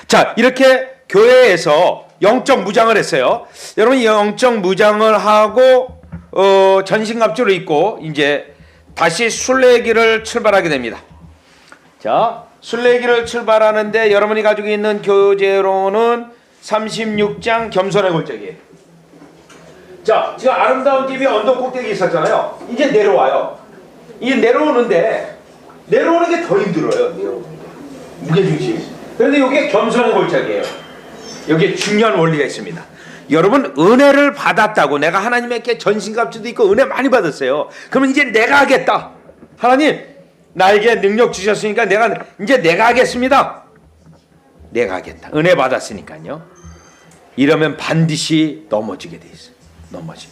자, 이렇게 교회에서 영적 무장을 했어요. 여러분, 영적 무장을 하고 전신갑주를 입고 이제 다시 순례길을 출발하게 됩니다. 자, 순례길을 출발하는데 여러분이 가지고 있는 교재로는 36장 겸손의 골짜기예요. 자, 지금 아름다운 집이 언덕 꼭대기에 있었잖아요. 이제 내려와요. 이게 내려오는데 내려오는 게 더 힘들어요. 내려오는 게. 무게중심이. 그런데 이게 겸손의 골짜기예요. 여기에 중요한 원리가 있습니다. 여러분, 은혜를 받았다고, 내가 하나님께 전신갑주도 있고 은혜 많이 받았어요. 그러면 이제 내가 하겠다. 하나님, 나에게 능력 주셨으니까 내가 하겠습니다. 내가 하겠다. 은혜 받았으니까요. 이러면 반드시 넘어지게 돼 있어요. 넘어지.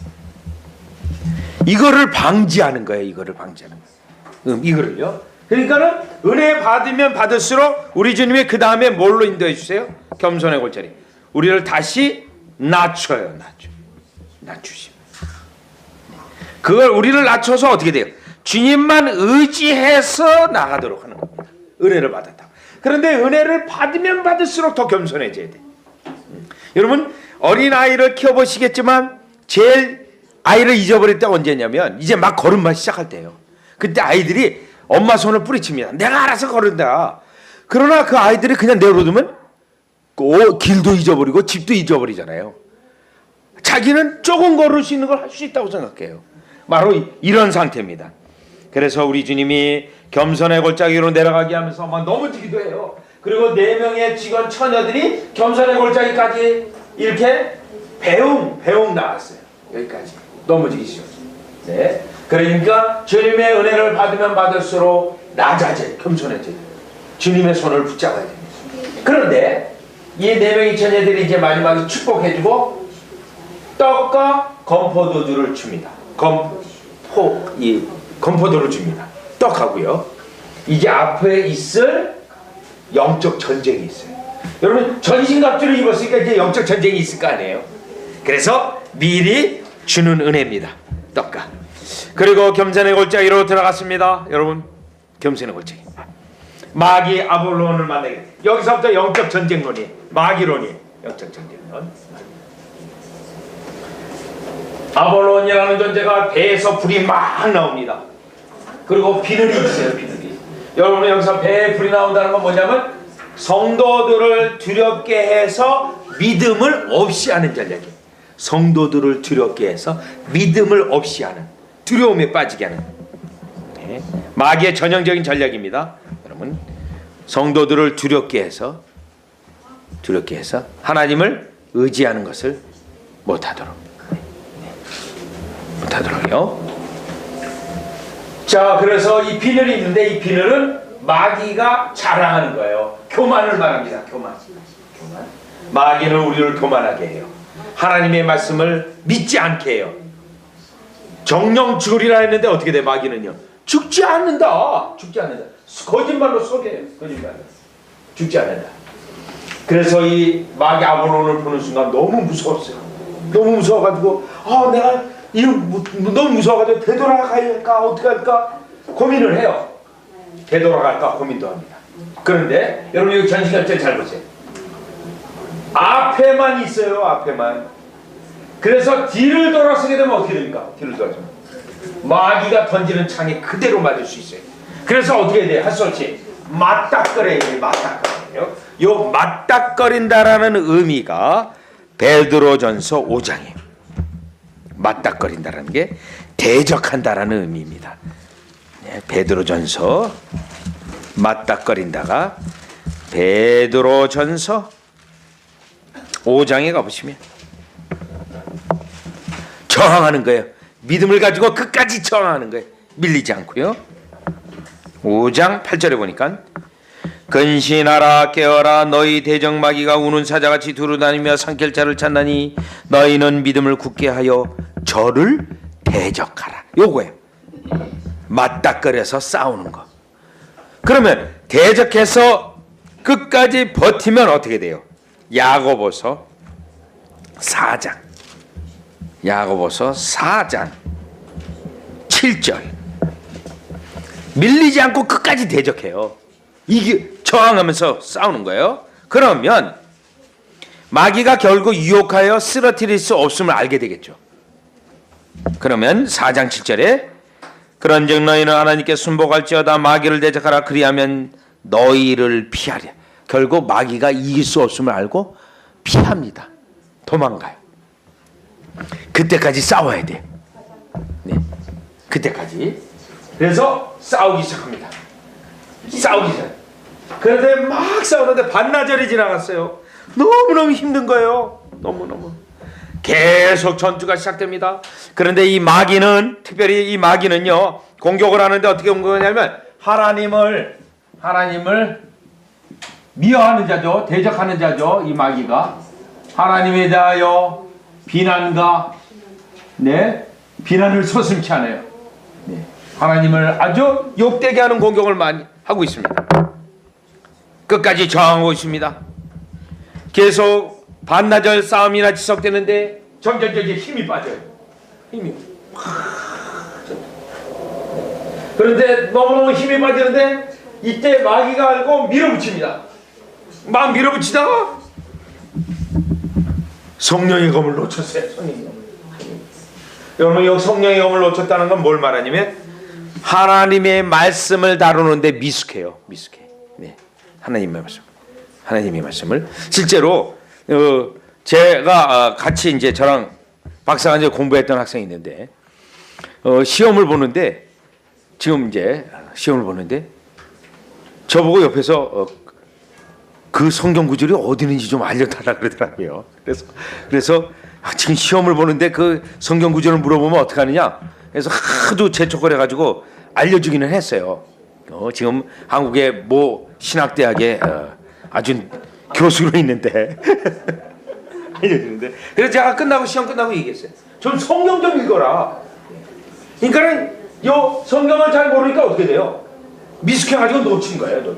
이거를 방지하는 거예요. 이거를 방지하는 거예요. 이거를요. 그러니까는 은혜 받으면 받을수록 우리 주님이 그 다음에 뭘로 인도해 주세요? 겸손의 골짜기. 우리를 다시 낮춰요. 낮추십니다. 그걸 우리를 낮춰서 어떻게 돼요? 주님만 의지해서 나가도록 하는 겁니다. 은혜를 받았다. 그런데 은혜를 받으면 받을수록 더 겸손해져야 돼. 여러분, 어린아이를 키워보시겠지만 제일 아이를 잊어버릴 때가 언제냐면 이제 막 걸음마 시작할 때예요. 그때 아이들이 엄마 손을 뿌리칩니다. 내가 알아서 걸은다. 그러나 그 아이들이 그냥 내버려두면 길도 잊어버리고 집도 잊어버리잖아요. 자기는 조금 걸을 수 있는 걸 할 수 있다고 생각해요. 바로 이런 상태입니다. 그래서 우리 주님이 겸손의 골짜기로 내려가게 하면서 막 넘어지기도 해요. 그리고 4명의 직원 처녀들이 겸손의 골짜기까지 이렇게 배웅 나왔어요. 여기까지 넘어지기 쉬워요. 네. 그러니까 주님의 은혜를 받으면 받을수록 낮아져요. 겸손해져요. 주님의 손을 붙잡아야 됩니다. 그런데 이 4명의 처녀들이 이제 마지막에 축복해주고 떡과 건포도주를 줍니다. 건포도를 줍니다. 떡하고요. 이제 앞에 있을 영적 전쟁이 있어요. 여러분, 전신갑주를 입었으니까 이제 영적 전쟁이 있을 거 아니에요. 그래서 미리 주는 은혜입니다. 떡과. 그리고 겸손의 골짜기로 들어갔습니다. 여러분, 겸손의 골짜기. 마귀 아볼론을 만나게 돼요. 여기서부터 영적 전쟁론이, 마귀론이 영적 전쟁론. 아볼론이라는 존재가 배에서 불이 막 나옵니다. 그리고 비늘이 있어요. 비늘이. 여러분, 여기서 배에 불이 나온다는 건 뭐냐면 성도들을 두렵게 해서 믿음을 없이 하는 전략이에요. 성도들을 두렵게 해서 믿음을 없이 하는, 두려움에 빠지게 하는, 네. 마귀의 전형적인 전략입니다. 여러분, 성도들을 두렵게 해서 하나님을 의지하는 것을 못하도록요. 자, 그래서 이 비늘이 있는데 이 비늘은 마귀가 자랑하는 거예요. 교만을 말합니다. 교만. 마귀는 우리를 교만하게 해요. 하나님의 말씀을 믿지 않게 해요. 정령 죽으리라 했는데 어떻게 돼? 마귀는요, 죽지 않는다. 거짓말로 속여요. 죽지 않는다. 그래서 이 마귀 아볼론을 보는 순간 너무 무서웠어요. 너무 무서워가지고 내가 너무 무서워가지고 되돌아갈까 어떻게 할까 고민을 해요. 되돌아갈까 고민도 합니다. 그런데 여러분, 여기 전신갑주 잘 보세요. 앞에만 있어요. 앞에만. 그래서 뒤를 돌아서게 되면 어떻게 됩니까? 뒤를 돌아서면 마귀가 던지는 창에 그대로 맞을 수 있어요. 그래서 어떻게 돼요? 할 수 없이 맞닥거려요. 맞닥거려요. 요 맞닥거린다라는 의미가 베드로전서 5장이에요. 맞닥거린다라는 게 대적한다라는 의미입니다. 네, 베드로전서 맞닥거린다가 베드로전서 5장에 가보시면 저항하는 거예요. 믿음을 가지고 끝까지 저항하는 거예요. 밀리지 않고요. 5장 8절에 보니까 근신하라 깨어라 너희 대적마귀가 우는 사자같이 두루다니며 삼킬 자를 찾나니 너희는 믿음을 굳게 하여 저를 대적하라. 요거예요. 맞닥거려서 싸우는 거. 그러면 대적해서 끝까지 버티면 어떻게 돼요? 야고보서 4장 7절 밀리지 않고 끝까지 대적해요. 이게 저항하면서 싸우는 거예요. 그러면 마귀가 결국 유혹하여 쓰러뜨릴 수 없음을 알게 되겠죠. 그러면 4장 7절에 그런즉 너희는 하나님께 순복할지어다 마귀를 대적하라 그리하면 너희를 피하랴. 결국 마귀가 이길 수 없음을 알고 피합니다. 도망가요. 그때까지 싸워야 돼요. 네. 그때까지. 그래서 싸우기 시작합니다. 싸우기 시작. 그런데 막 싸우는데 반나절이 지나갔어요. 너무너무 힘든 거예요. 너무너무. 계속 전투가 시작됩니다. 그런데 이 마귀는, 특별히 이 마귀는요, 공격을 하는데 어떻게 공격하냐면 하나님을 미워하는 자죠. 대적하는 자죠. 이 마귀가 하나님에 대하여 비난과 비난을 서슴지 않아요. 하나님을 아주 욕되게 하는 공격을 많이 하고 있습니다. 끝까지 저항하고 있습니다. 계속 반나절 싸움이나 지속되는데 점점 이제 힘이 빠져요. 힘이. 그런데 너무너무 힘이 빠지는데 이때 마귀가 알고 밀어붙입니다. 막 밀어붙이다가 성령의 검을 놓쳤어요. 성령의 검을. 여러분, 여기 성령의 검을 놓쳤다는 건 뭘 말하냐면 하나님의 말씀을 다루는데 미숙해요. 미숙해. 네. 하나님의 말씀을 실제로 제가 같이 이제 저랑 박사과정 공부했던 학생이 있는데 시험을 보는데 지금 이제 시험을 보는데 저보고 옆에서 그 성경 구절이 어디 있는지 좀 알려달라 그러더라고요. 그래서 지금 시험을 보는데 그 성경 구절을 물어보면 어떻게 하느냐. 그래서 하도 재촉을 해가지고 알려주기는 했어요. 지금 한국의 모 신학대학에 아주 교수로 있는데 알려주는데. 그래서 제가 시험 끝나고 얘기했어요. 좀 성경 좀 읽어라. 그러니까는 요 성경을 잘 모르니까 어떻게 돼요? 미숙해가지고 놓친 거예요.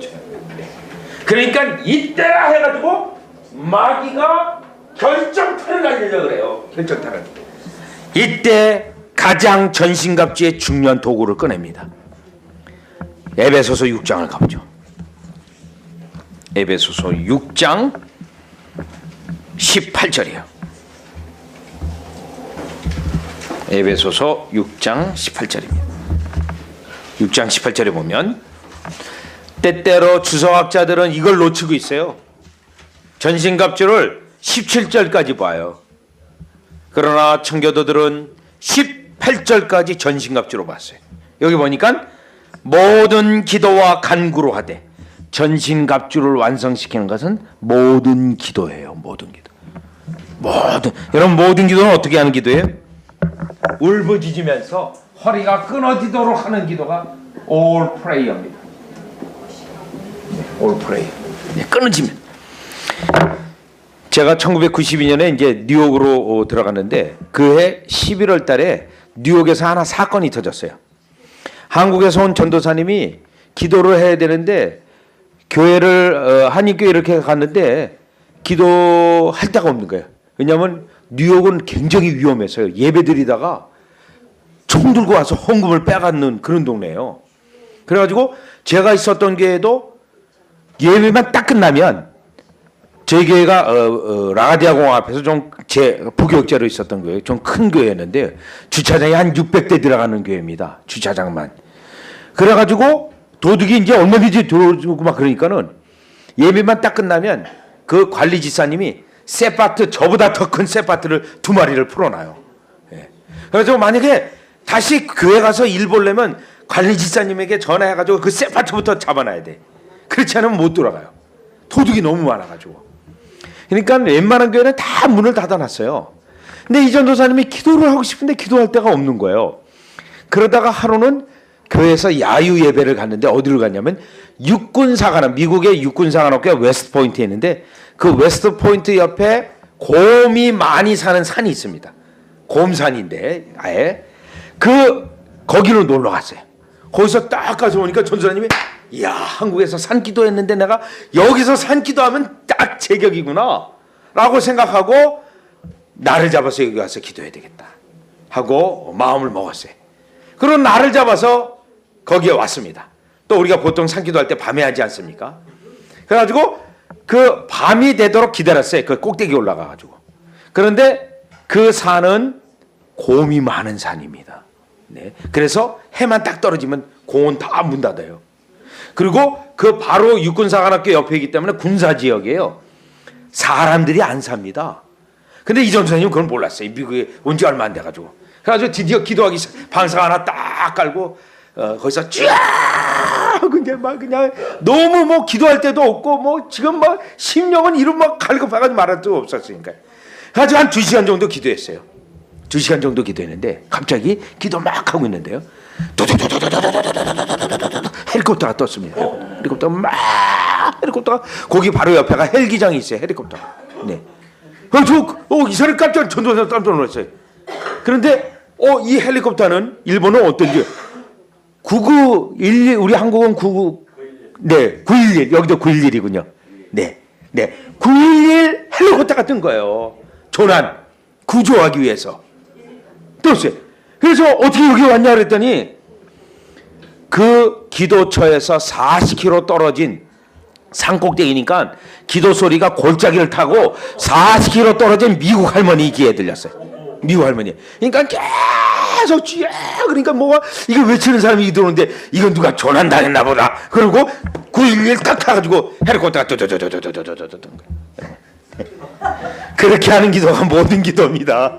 그러니까 이때라 해가지고 마귀가 결정타를 날리려고 그래요. 결정타를. 이때 가장 전신갑주의 중요한 도구를 꺼냅니다. 에베소서 6장을 가보죠. 에베소서 6장 18절이에요. 에베소서 6장 18절입니다. 6장 18절에 보면 때때로 주석학자들은 이걸 놓치고 있어요. 전신갑주를 17절까지 봐요. 그러나 청교도들은 18절까지 전신갑주로 봤어요. 여기 보니까 모든 기도와 간구로 하되 전신갑주를 완성시키는 것은 모든 기도예요. 모든 기도. 여러분, 모든 기도는 어떻게 하는 기도예요? 울부짖으면서 허리가 끊어지도록 하는 기도가 all prayer입니다. all prayer. 끊어지면. 제가 1992년에 이제 뉴욕으로 들어갔는데 그해 11월 달에 뉴욕에서 하나 사건이 터졌어요. 한국에서 온 전도사님이 기도를 해야 되는데 교회를 한인교회 이렇게 갔는데 기도할 데가 없는 거예요. 왜냐하면 뉴욕은 굉장히 위험해서요. 예배드리다가 총 들고 와서 헌금을 빼앗는 그런 동네예요. 그래가지고 제가 있었던 교회도 예배만 딱 끝나면 저희 교회가 라가디아공항 앞에서 좀 제 부교육자로 있었던 거예요. 좀 큰 교회였는데 주차장이 한 600대 들어가는 교회입니다. 주차장만. 그래가지고 도둑이 이제 얼마든지 들어오고 막 그러니까는 예배만 딱 끝나면 그 관리 지사님이 세파트, 저보다 더 큰 세파트를 2마리를 풀어놔요. 예. 그래서 만약에 다시 교회 가서 일 보려면 관리 지사님에게 전화해가지고 그 세파트부터 잡아놔야 돼. 그렇지 않으면 못 돌아가요. 도둑이 너무 많아가지고. 그러니까 웬만한 교회는 다 문을 닫아놨어요. 근데 이 전도사님이 기도를 하고 싶은데 기도할 데가 없는 거예요. 그러다가 하루는 교회에서 야유 예배를 갔는데 어디를 갔냐면 육군사관학, 미국의 육군사관학교가 웨스트포인트에 있는데 그 웨스트포인트 옆에 곰이 많이 사는 산이 있습니다. 곰산인데 아예 거기로 놀러 갔어요. 거기서 딱 가서 보니까 전도사님이 이야, 한국에서 산기도했는데 내가 여기서 산기도하면 딱 제격이구나 라고 생각하고 날을 잡아서 여기 와서 기도해야 되겠다 하고 마음을 먹었어요. 그런 날을 잡아서 거기에 왔습니다. 또 우리가 보통 산기도할 때 밤에 하지 않습니까? 그래가지고 그 밤이 되도록 기다렸어요. 그 꼭대기 올라가가지고. 그런데 그 산은 곰이 많은 산입니다. 네. 그래서 해만 딱 떨어지면 공원 다 문 닫아요. 그리고 그 바로 육군사관학교 옆에이기 때문에 군사지역이에요. 사람들이 안 삽니다. 근데 이전 선생님은 그걸 몰랐어요. 미국에 온 지 얼마 안 돼가지고. 그래가지고 드디어 기도하기 방사가 하나 딱 깔고 거기서 쫙 그냥 너무 뭐 기도할 때도 없고 뭐 지금 막 심령은 이름 막 갈급해가지고 말할 데도 없었으니까. 그래가지고 한 2시간 정도 기도했어요. 2시간 정도 기도했는데 갑자기 기도 막 하고 있는데요. 헬리콥터가 떴습니다. 헬리콥터가 거기 바로 옆에가 헬기장이 있어요. 헬리콥터. 네. 이 사람이 깜짝 놀랐어요. 그런데 이 헬리콥터는 일본은 어떤지 9911 우리 한국은 99 네 911 여기도 911이군요. 네 911 헬리콥터가 뜬 거예요. 조난 구조하기 위해서 떴어요. 그래서 어떻게 여기 왔냐 그랬더니 그 기도처에서 40km 떨어진 산꼭대기니까 기도 소리가 골짜기를 타고 40km 떨어진 미국 할머니 귀에 들렸어요. 미국 할머니. 그러니까 계속 그러니까 뭐가 이거 외치는 사람이 들어오는데 이건 누가 조난 당했나 보다. 그리고 911 딱 타가지고 헬리콥터가 그렇게 하는 기도가 모든 기도입니다.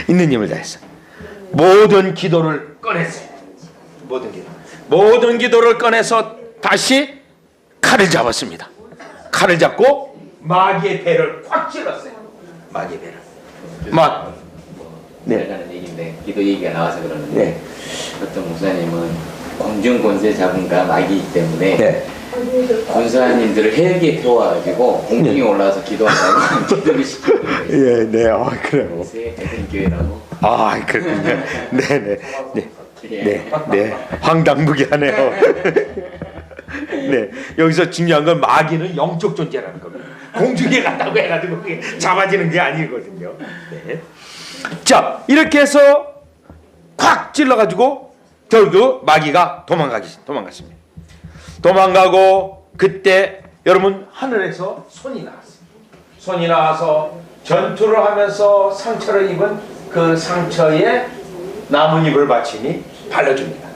있는 힘을 다했어. 모든 기도를 꺼냈어요. 모든 기도를 꺼내서 다시 칼을 잡았습니다. 칼을 잡고 마귀의 배를 꽉 찔렀어요. 마귀의 배를. 내려가는 얘기인데 기도 얘기가 나와서 그러는데 어떤 목사님은 공중 권세 잡은가 마귀이기 때문에 권사님들을 헬기에 태워가지고 공중에 올라와서 기도한다고 기도를 시키거든요. 그래요. 대등교회라고. 그렇군요. 황당무계하네요. 여기서 중요한 건 마귀는 영적 존재라는 겁니다. 공중에 갔다고 해가지고 그게 잡아지는 게 아니거든요. 자, 이렇게 해서 콱 찔러가지고 결국 마귀가 도망갔습니다. 도망가고 그때 여러분 하늘에서 손이 나왔어요. 손이 나와서 전투를 하면서 상처를 입은 그 상처에 나뭇잎을 바치니 발라줍니다.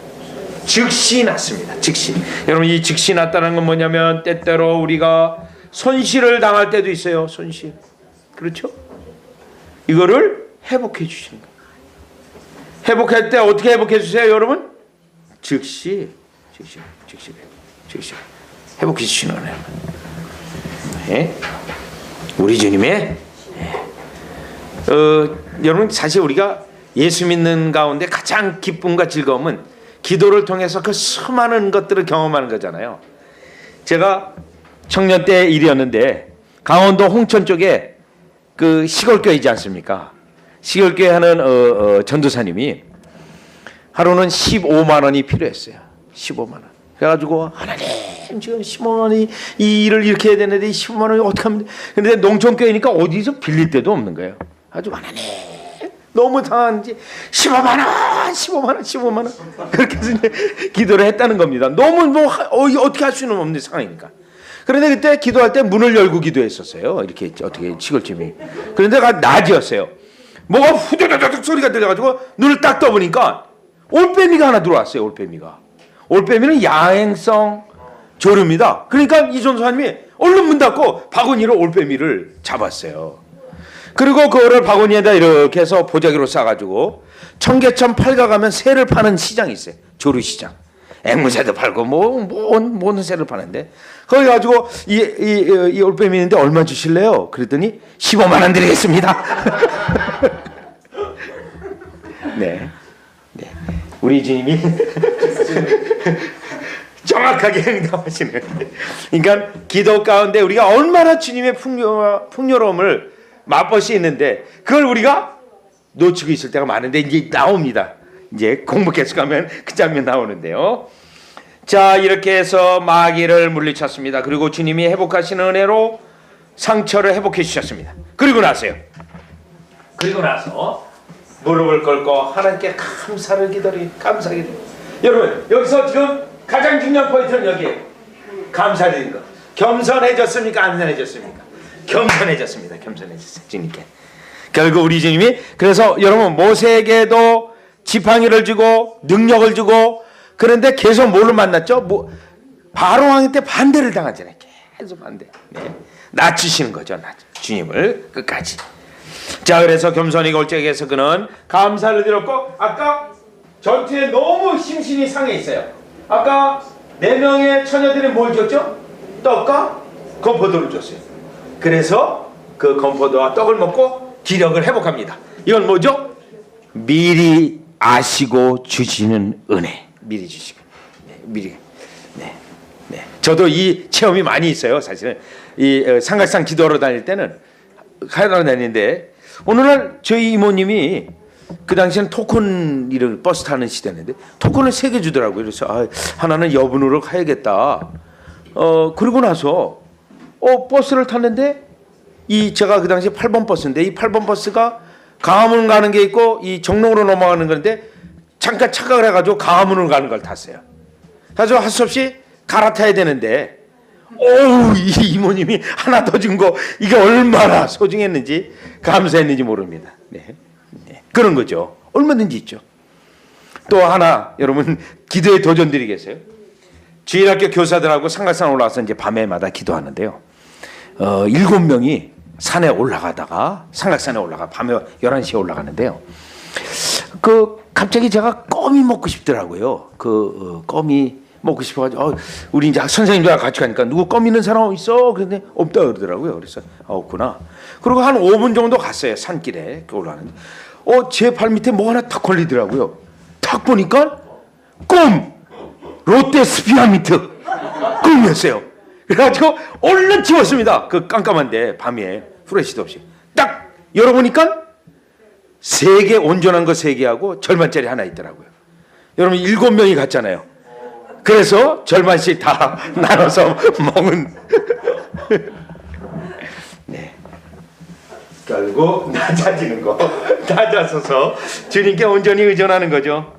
즉시 났습니다. 즉시. 여러분 이 즉시 났다는 건 뭐냐면 때때로 우리가 손실을 당할 때도 있어요. 손실. 그렇죠? 이거를 회복해 주시는 거예요. 회복할 때 어떻게 회복해 주세요, 여러분? 즉시 회복해 주시는 거예요. 네? 우리 주님의 여러분 사실 우리가 예수 믿는 가운데 가장 기쁨과 즐거움은 기도를 통해서 그 수많은 것들을 경험하는 거잖아요. 제가 청년 때 일이었는데 강원도 홍천 쪽에 그 시골교회 있지 않습니까? 시골교회 하는 전도사님이 하루는 15만 원이 필요했어요. 15만 원. 그래가지고 하나님 지금 15만 원이 이 일을 이렇게 해야 되는데 15만 원이 어떻게 하면 돼? 근데 농촌교회니까 어디서 빌릴 데도 없는 거예요. 아주 하나님 너무 당한지 15만 원 그렇게 해서 이제 기도를 했다는 겁니다. 너무 뭐 어떻게 할 수는 없는 상황이니까. 그런데 그때 기도할 때 문을 열고 기도했었어요. 이렇게 어떻게 시골집이. 그런데 낮이었어요. 뭐가 후두두둑 소리가 들려가지고 눈을 딱 떠보니까 올빼미가 하나 들어왔어요. 올빼미는 야행성 조류입니다. 그러니까 이 전도사님이 얼른 문 닫고 바구니로 올빼미를 잡았어요. 그리고 그거를 바구니에다 이렇게 해서 보자기로 싸가지고 청계천 팔가 가면 새를 파는 시장이 있어요. 조류시장. 앵무새도 팔고 모든 새를 파는데 거기 가지고 이 올빼미 있는데 얼마 주실래요? 그랬더니 15만 원 드리겠습니다. 네. 우리 주님이 정확하게 응답하시는. 그러니까 기도 가운데 우리가 얼마나 주님의 풍요로움을 맛볼 수 있는데 그걸 우리가 놓치고 있을 때가 많은데 이제 나옵니다. 이제 공부 계속하면 그 장면 나오는데요. 자, 이렇게 해서 마귀를 물리쳤습니다. 그리고 주님이 회복하시는 은혜로 상처를 회복해 주셨습니다. 그리고 나서 무릎을 꿇고 하나님께 감사를 기도리. 여러분 여기서 지금 가장 중요한 포인트는 여기에요. 감사드리는 거. 겸손해졌습니까? 안 겸손해졌습니까? 겸손해졌습니다. 겸손해졌어요. 주님께. 결국 우리 주님이 그래서 여러분 모세에게도 지팡이를 주고 능력을 주고 그런데 계속 뭐를 만났죠? 바로 왕 때 반대를 당하잖아요. 계속 반대. 네. 낮추시는 거죠. 주님을 끝까지. 자, 그래서 겸손히 골짜기에서 그는 감사를 드렸고 아까 전투에 너무 심신이 상해 있어요. 아까 4명의 처녀들이 뭘 줬죠? 떡과 건포도를 줬어요. 그래서 그 건포도와 떡을 먹고 기력을 회복합니다. 이건 뭐죠? 미리 아시고 주시는 은혜. 미리 주시고. 네, 미리. 네. 네. 저도 이 체험이 많이 있어요. 사실은 이 삼각산 기도하러 다닐 때는 하러 다니는데 어느 날 저희 이모님이 그 당시에는 토큰 일을 버스 타는 시대였는데 토큰을 3개 주더라고요. 그래서 하나는 여분으로 가야겠다. 그러고 나서 버스를 탔는데 제가 그 당시에 8번 버스인데 이 8번 버스가 강화문 가는 게 있고 이 정릉으로 넘어가는 건데 잠깐 착각을 해가지고 강화문으로 가는 걸 탔어요. 그래서 할 수 없이 갈아타야 되는데 이 이모님이 하나 더 준 거 이게 얼마나 소중했는지 감사했는지 모릅니다. 네. 네. 그런 거죠. 얼마든지 있죠. 또 하나 여러분 기도에 도전 드리겠어요? 주일학교 교사들하고 삼각산 올라와서 이제 밤에마다 기도하는데요. 7명이 산에 올라가다가 삼각산에 밤에 11시에 올라가는데요. 갑자기 제가 껌이 먹고 싶더라고요. 껌이 먹고 싶어가지고 우리 이제 선생님들 같이 가니까 누구 껌 있는 사람 있어? 그런데 없다 그러더라고요. 그래서 없구나. 그리고 한 5분 정도 갔어요. 산길에 올라가는데 제 발 밑에 뭐 하나 탁 걸리더라고요. 탁 보니까 껌! 롯데 스피아미트 껌이었어요. 그래가지고 얼른 집었습니다. 그 깜깜한데 밤에 후레쉬도 없이 딱 열어보니까 3개 온전한 거 3개하고 절반짜리 하나 있더라고요. 여러분 7명이 갔잖아요. 그래서 절반씩 다 나눠서 먹은. 네. 결국 낮아지는 거, 낮아서서 주님께 온전히 의존하는 거죠.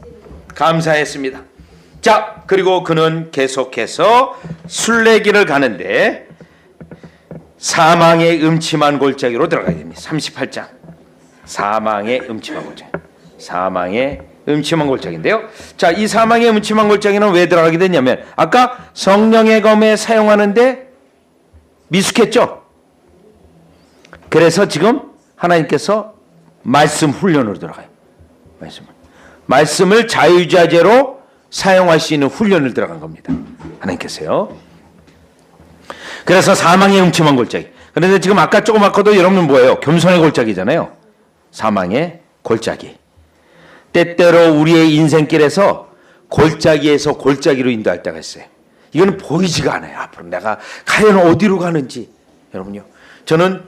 감사했습니다. 자, 그리고 그는 계속해서 순례길을 가는데 사망의 음침한 골짜기로 들어가야 됩니다. 38장. 사망의 음침한 골짜기. 사망의 음침한 골짜기인데요. 자, 이 사망의 음침한 골짜기는 왜 들어가게 됐냐면 아까 성령의 검에 사용하는데 미숙했죠. 그래서 지금 하나님께서 말씀 훈련으로 들어가요. 말씀을 자유자재로 사용할 수 있는 훈련을 들어간 겁니다. 하나님께서요. 그래서 사망의 음침한 골짜기. 그런데 지금 아까 조금 아까도 여러분 뭐예요? 겸손의 골짜기잖아요. 사망의 골짜기. 때때로 우리의 인생길에서 골짜기에서 골짜기로 인도할 때가 있어요. 이거는 보이지가 않아요. 앞으로 내가 과연 어디로 가는지. 여러분요. 저는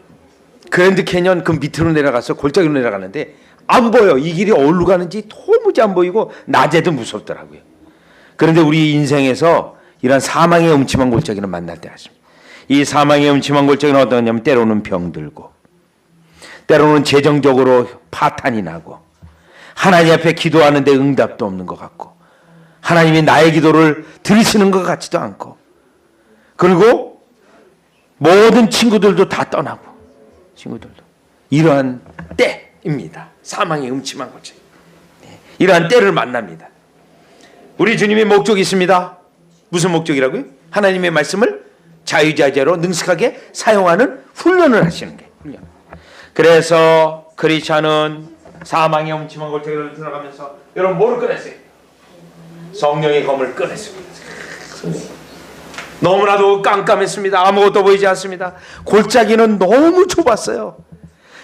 그랜드 캐년 그 밑으로 내려가서 골짜기로 내려가는데 안 보여. 이 길이 어디로 가는지 도무지 안 보이고 낮에도 무섭더라고요. 그런데 우리 인생에서 이런 사망의 음침한 골짜기는 만날 때가 있습니다. 이 사망의 음침한 골짜기는 어떤 거냐면 때로는 병들고 때로는 재정적으로 파탄이 나고 하나님 앞에 기도하는데 응답도 없는 것 같고 하나님이 나의 기도를 들으시는 것 같지도 않고 그리고 모든 친구들도 다 떠나고 친구들도 이러한 때입니다. 사망의 음침한 골짜기. 이러한 때를 만납니다. 우리 주님의 목적이 있습니다. 무슨 목적이라고요? 하나님의 말씀을 자유자재로 능숙하게 사용하는 훈련을 하시는 게 훈련. 그래서 크리스찬은 사망의 음침한 골짜기를 들어가면서 여러분 뭐를 꺼냈어요? 성령의 검을 꺼냈습니다. 너무나도 깜깜했습니다. 아무것도 보이지 않습니다. 골짜기는 너무 좁았어요.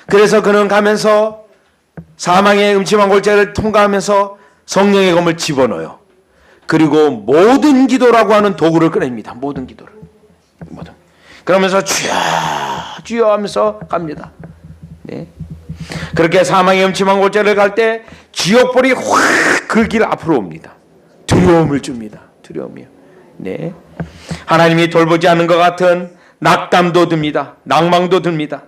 그래서 그는 가면서 사망의 음침한 골짜기를 통과하면서 성령의 검을 집어넣어요. 그리고 모든 기도라고 하는 도구를 꺼냅니다. 모든 기도를. 모든. 그러면서 주여 주여 하면서 갑니다. 네. 그렇게 사망의 음침한 골짜기를 갈 때 지옥불이 확 그 길 앞으로 옵니다. 두려움을 줍니다. 두려움이요. 네. 하나님이 돌보지 않는 것 같은 낙담도 듭니다. 낭망도 듭니다.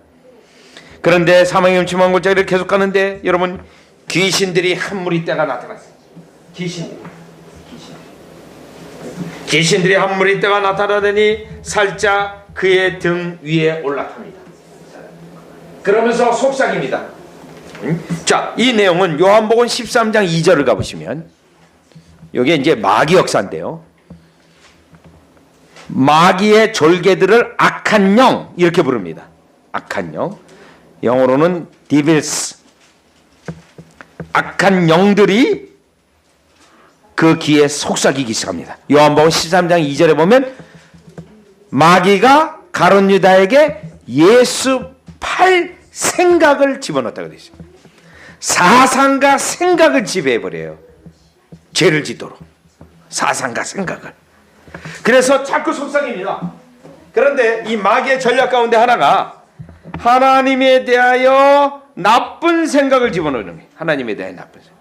그런데 사망의 음침한 골짜기를 계속 가는데 여러분 귀신들이 한 무리 때가 나타났어요. 귀신들. 귀신들이 한 무리 있다가 나타나더니 살짝 그의 등 위에 올라탑니다. 그러면서 속삭입니다. 자, 이 내용은 요한복음 13장 2절을 가보시면 여기에 이제 마귀 역사인데요. 마귀의 졸개들을 악한 영 이렇게 부릅니다. 악한 영. 영어로는 devils. 악한 영들이 그 귀에 속삭이기 시작합니다. 요한복음 13장 2절에 보면 마귀가 가룟 유다에게 예수 팔 생각을 집어넣었다고 되어 있습니다. 사상과 생각을 지배해버려요. 죄를 짓도록. 사상과 생각을. 그래서 자꾸 속삭입니다. 그런데 이 마귀의 전략 가운데 하나가 하나님에 대하여 나쁜 생각을 집어넣는 거예요. 하나님에 대한 나쁜 생각.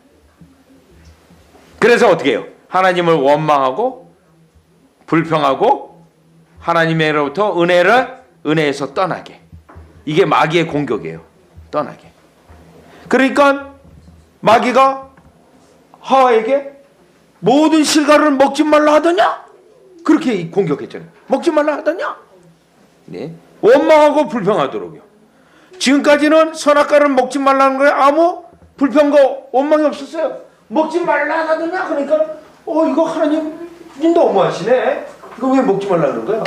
그래서 어떻게 해요? 하나님을 원망하고 불평하고 하나님으로부터 은혜에서 떠나게. 이게 마귀의 공격이에요. 떠나게. 그러니까 마귀가 하와에게 모든 실과를 먹지 말라 하더냐? 그렇게 공격했잖아요. 먹지 말라 하더냐? 네. 원망하고 불평하도록요. 지금까지는 선악과를 먹지 말라는 거에 아무 불평과 원망이 없었어요. 먹지 말라 하더냐? 그러니까 이거 하나님 너무하시네. 이거 왜 먹지 말라는 거야?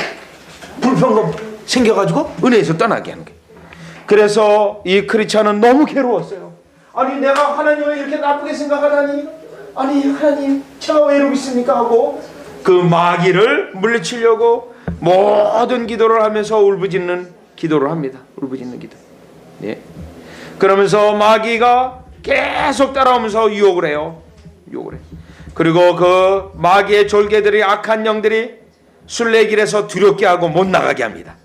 불평가 생겨가지고 은혜에서 떠나게 하는 거예요. 그래서 이 크리스찬은 너무 괴로웠어요. 아니 내가 하나님을 이렇게 나쁘게 생각하다니, 아니 하나님 제가 왜 이러고 있습니까 하고 그 마귀를 물리치려고 모든 기도를 하면서 울부짖는 기도를 합니다. 울부짖는 기도. 네. 그러면서 마귀가 계속 따라오면서 유혹을 해요. 유혹을 해. 그리고 그 마귀의 졸개들이, 악한 영들이 순례길에서 두렵게 하고 못 나가게 합니다.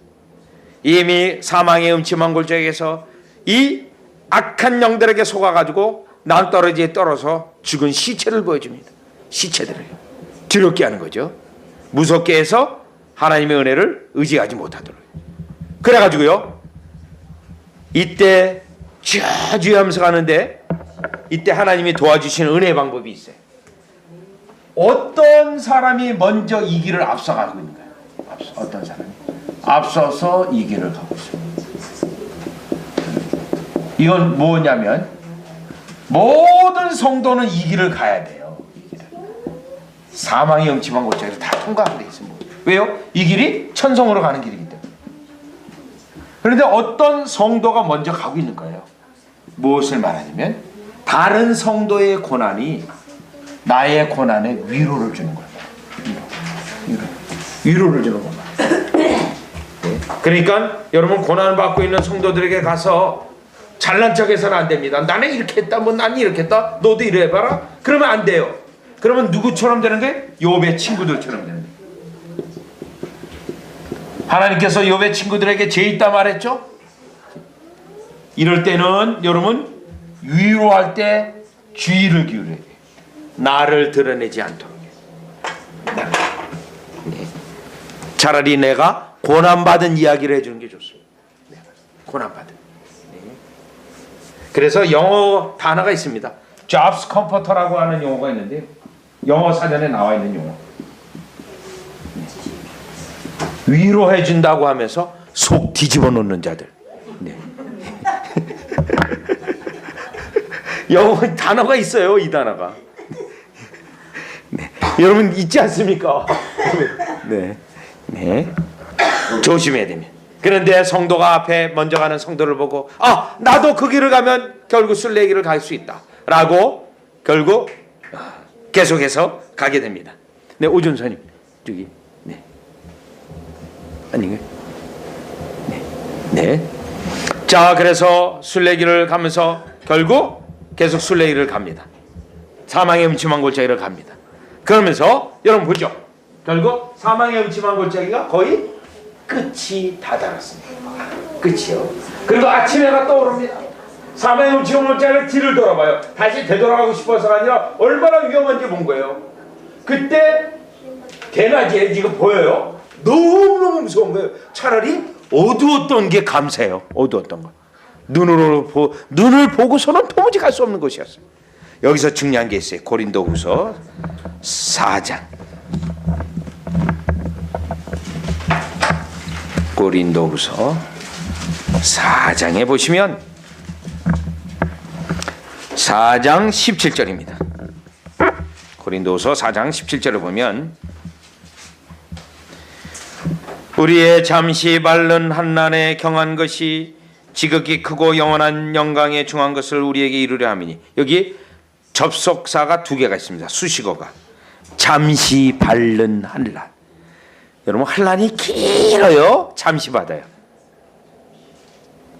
이미 사망의 음침한 골짜기에서 이 악한 영들에게 속아가지고 낭떠러지에 떨어서 죽은 시체를 보여줍니다. 시체들을 두렵게 하는 거죠. 무섭게 해서 하나님의 은혜를 의지하지 못하도록. 그래가지고요, 이때 주여 하면서 가는데 이때 하나님이 도와주시는 은혜의 방법이 있어요. 어떤 사람이 먼저 이 길을 앞서가고 있는 거예요. 어떤 사람이 앞서서 이 길을 가고 있어요. 이건 뭐냐면 모든 성도는 이 길을 가야 돼요. 이 길을. 사망의 음침한 골짜기를 다 통과하게 돼 있습니다. 왜요? 이 길이 천성으로 가는 길이기 때문에. 그런데 어떤 성도가 먼저 가고 있는 거예요. 무엇을 말하냐면 다른 성도의 고난이 나의 고난에 위로를 주는 거예요. 위로를 주는 겁니다. 네. 그러니까 여러분 고난을 받고 있는 성도들에게 가서 잘난 척해서는 안 됩니다. 나는 이렇게 했다, 뭐 난 이렇게 했다, 너도 이래 해봐라. 그러면 안 돼요. 그러면 누구처럼 되는 게 욥의 친구들처럼 되는 거예요. 하나님께서 욥의 친구들에게 죄 있다 말했죠. 이럴 때는 여러분 위로할 때 주의를 기울여야 돼요. 나를 드러내지 않도록. 네. 차라리 내가 고난받은 이야기를 해주는 게 좋습니다. 고난받은. 네. 그래서 영어 단어가 있습니다. Jobs Comforter라고 하는 용어가 있는데 영어 사전에 나와 있는 용어. 위로해 준다고 하면서 속 뒤집어 놓는 자들. 네. 영어 단어가 있어요. 이 단어가. 네. 여러분 있지 않습니까? 네. 네. 조심해야 됩니다. 그런데 성도가 앞에 먼저 가는 성도를 보고 나도 그 길을 가면 결국 순례길을 갈 수 있다 라고 결국 계속해서 가게 됩니다. 네, 오준사님 저기. 네. 아닌가요? 네. 네. 자, 그래서 순례길을 가면서 결국 계속 순례길을 갑니다. 사망의 음침한 골짜기를 갑니다. 그러면서 여러분 보죠. 결국 사망의 음침한 골짜기가 거의 끝이 다다랐습니다. 끝이요. 그리고 아침에가 떠오릅니다. 사망의 음침한 골짜기를 뒤를 돌아봐요. 다시 되돌아가고 싶어서가 아니라 얼마나 위험한지 본 거예요. 그때 대낮에 지금 보여요. 너무너무 무서운 거예요. 차라리 어두웠던 게 감사해요. 어두웠던 거. 눈을 보고서는 도무지 갈 수 없는 것이었어요. 여기서 중요한 게 있어요. 고린도후서 4장 고린도후서 4장에 보시면 4장 17절입니다. 고린도후서 4장 17절을 보면 우리의 잠시 마른 한란에 경한 것이 지극히 크고 영원한 영광에 중한 것을 우리에게 이루려 함이니, 여기 접속사가 두 개가 있습니다. 수식어가 잠시 바른 한란. 여러분, 한란이 길어요? 잠시 받아요?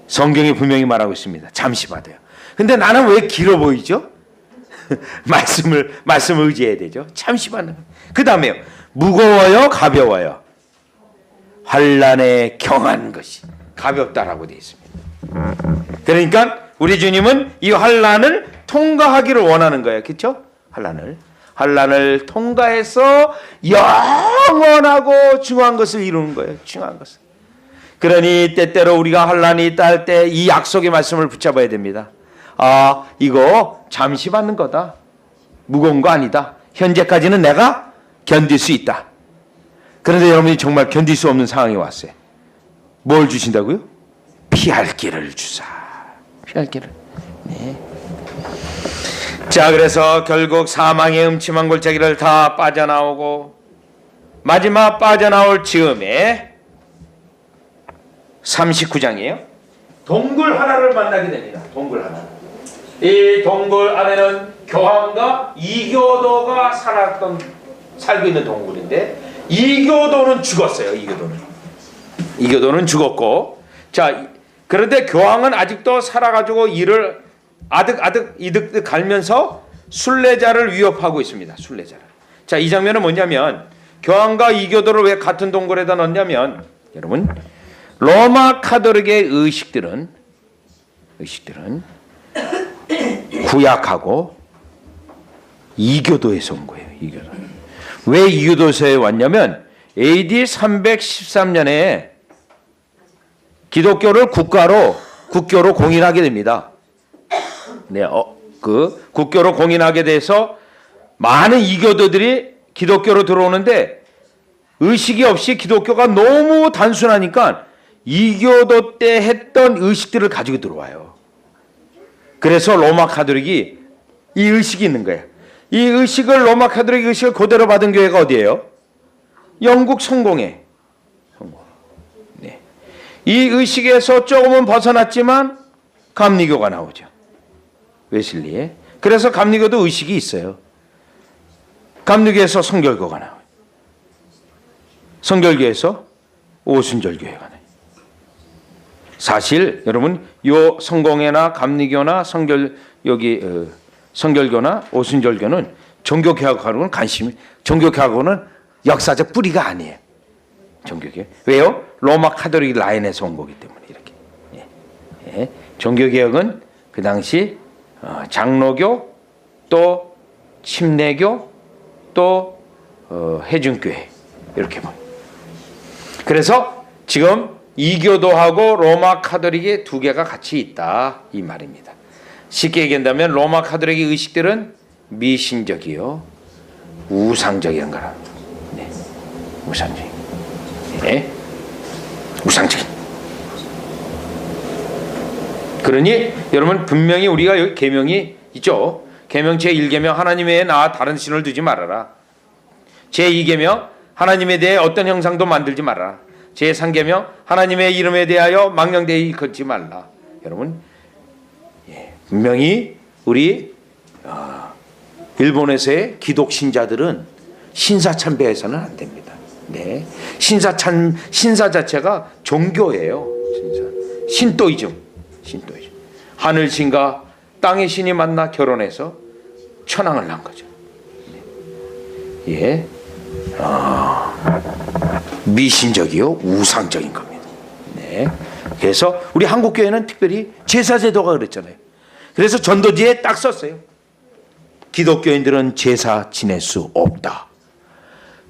성경이 분명히 말하고 있습니다. 잠시 받아요. 근데 나는 왜 길어 보이죠? 말씀을 의지해야 되죠. 잠시 받는. 그 다음에요, 무거워요, 가벼워요? 환난에 경한 것이 가볍다라고 되어 있습니다. 그러니까 우리 주님은 이 환난을 통과하기를 원하는 거예요. 그렇죠? 환난을 통과해서 영원하고 중요한 것을 이루는 거예요. 중요한 것을. 그러니 때때로 우리가 환난이 있다 할 때 이 약속의 말씀을 붙잡아야 됩니다. 아, 이거 잠시 받는 거다. 무거운 거 아니다. 현재까지는 내가 견딜 수 있다. 그런데 여러분이 정말 견딜 수 없는 상황이 왔어요. 뭘 주신다고요? 피할 길을 주사. 피할 길을. 네. 자, 그래서 결국 사망의 음침한 골짜기를 다 빠져나오고 마지막 빠져나올 즈음에 39장이에요. 동굴 하나를 만나게 됩니다. 동굴 하나. 이 동굴 안에는 교황과 이교도가 살고 있는 동굴인데, 이교도는 죽었어요. 이교도는 죽었고, 자, 그런데 교황은 아직도 살아가지고 이를 아득이득 갈면서 순례자를 위협하고 있습니다. 순례자를. 자, 이 장면은 뭐냐면, 교황과 이교도를 왜 같은 동굴에다 넣냐면, 여러분, 로마 카톨릭의 의식들은 구약하고 이교도에서 온 거예요. 이교도. 왜 이교도에서 왔냐면 AD 313년에 기독교를 국교로 공인하게 됩니다. 네, 그 국교로 공인하게 돼서 많은 이교도들이 기독교로 들어오는데, 의식이 없이 기독교가 너무 단순하니까 이교도 때 했던 의식들을 가지고 들어와요. 그래서 로마 카톨릭이 이 의식이 있는 거예요. 이 의식을, 로마 카톨릭 의식을 그대로 받은 교회가 어디예요? 영국 성공회. 네. 이 의식에서 조금은 벗어났지만 감리교가 나오죠. 웨슬리에. 그래서 감리교도 의식이 있어요. 감리교에서 성결교가 나와요. 성결교에서 오순절교회가 나와요. 사실 여러분, 요 성공회나 감리교나 성결교나 오순절교는 종교개혁하고는 종교개혁하고는 역사적 뿌리가 아니에요. 종교개혁. 왜요? 로마 카톨릭 라인에서 온 거기 때문에 이렇게. 예. 종교개혁은 그 당시 장로교, 또 침례교, 또 해중교회 이렇게 봐. 그래서 지금 이교도하고 로마 카톨릭의 두 개가 같이 있다 이 말입니다. 쉽게 얘기한다면 로마 카톨릭의 의식들은 미신적이요 우상적인 거라. 네. 우상적인. 네. 우상적인. 그러니 여러분, 분명히 우리가 여기 계명이 있죠. 계명 제1계명 하나님 외에 나 다른 신을 두지 말아라. 제2계명 하나님에 대해 어떤 형상도 만들지 말아라. 제3계명 하나님의 이름에 대하여 망령되이 걷지 말라. 여러분, 분명히 우리 일본에서의 기독 신자들은 신사 참배해서는 안 됩니다. 네, 신사 자체가 종교예요. 신도이즘. 하늘 신과 땅의 신이 만나 결혼해서 천황을 낳은 거죠. 예, 미신적이요 우상적인 겁니다. 네, 그래서 우리 한국 교회는 특별히 제사제도가 그랬잖아요. 그래서 전도지에 딱 썼어요. 기독교인들은 제사 지낼 수 없다.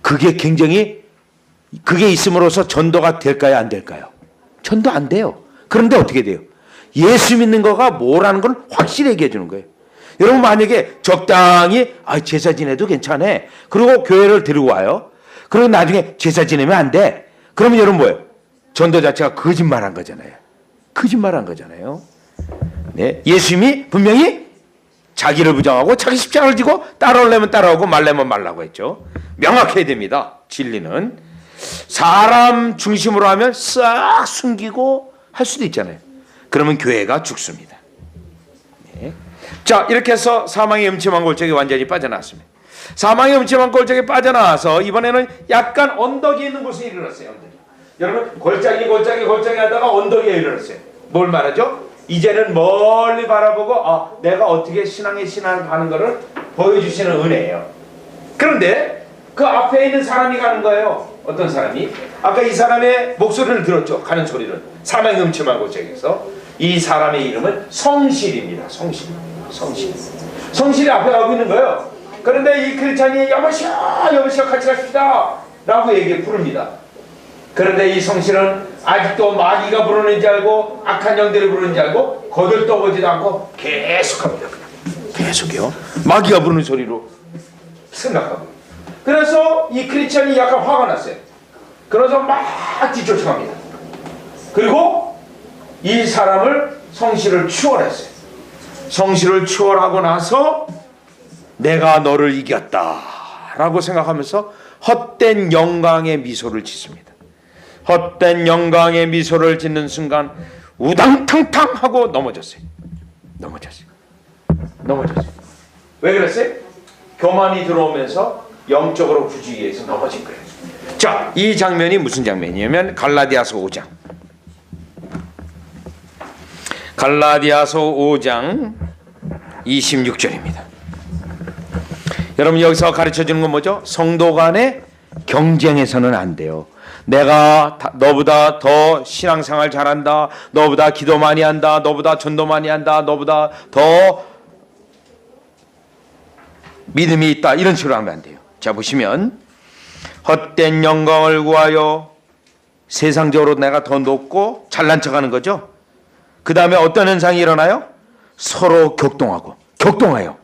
그게 굉장히, 그게 있음으로써 전도가 될까요, 안 될까요? 전도 안 돼요. 그런데 어떻게 돼요? 예수 믿는 거가 뭐라는 걸 확실히 얘기해 주는 거예요. 여러분 만약에 적당히 제사 지내도 괜찮아. 그리고 교회를 데리고 와요. 그리고 나중에 제사 지내면 안 돼. 그러면 여러분 뭐예요? 전도 자체가 거짓말한 거잖아요. 거짓말한 거잖아요. 네, 예수님이 분명히 자기를 부정하고 자기 십자가를 지고 따라오려면 따라오고 말려면 말라고 했죠. 명확해야 됩니다. 진리는 사람 중심으로 하면 싹 숨기고 할 수도 있잖아요. 그러면 교회가 죽습니다. 네. 자, 이렇게 해서 사망의 음침한 골짜기 완전히 빠져나왔습니다. 사망의 음침한 골짜기 빠져나와서 이번에는 약간 언덕이 있는 곳에 이르렀어요. 언덕이. 여러분 골짜기 하다가 언덕에 이르렀어요. 뭘 말하죠? 이제는 멀리 바라보고 내가 어떻게 신앙을 가는 것을 보여주시는 은혜예요. 그런데 그 앞에 있는 사람이 가는 거예요. 어떤 사람이? 아까 이 사람의 목소리를 들었죠. 가는 소리를. 사망의 음침한 골짜기에서. 이 사람의 이름은 성실입니다. 성실이 앞에 가고 있는 거예요. 그런데 이 크리스찬이 여보시오 같이 갑시다 라고 부릅니다. 그런데 이 성실은 아직도 마귀가 부르는지 알고 악한 영들이 부르는지 알고 거들떠보지도 않고 계속합니다. 계속요. 마귀가 부르는 소리로 생각하고. 그래서 이 크리스찬이 약간 화가 났어요. 그래서 막 뒤쫓아갑니다. 그리고 이 사람을 성실을 추월했어요. 성실을 추월하고 나서 내가 너를 이겼다 라고 생각하면서 헛된 영광의 미소를 짓습니다. 헛된 영광의 미소를 짓는 순간 우당탕탕 하고 넘어졌어요. 왜 그랬어요? 교만이 들어오면서 영적으로 부주의해서 넘어진 거예요. 자, 이 장면이 무슨 장면이냐면 갈라디아서 5장. 갈라디아서 5장 26절입니다. 여러분 여기서 가르쳐주는 건 뭐죠? 성도 간의 경쟁에서는 안 돼요. 내가 너보다 더 신앙생활 잘한다, 너보다 기도 많이 한다, 너보다 전도 많이 한다, 너보다 더 믿음이 있다, 이런 식으로 하면 안 돼요. 자, 보시면 헛된 영광을 구하여 세상적으로 내가 더 높고 잘난 척하는 거죠. 그 다음에 어떤 현상이 일어나요? 서로 격동해요.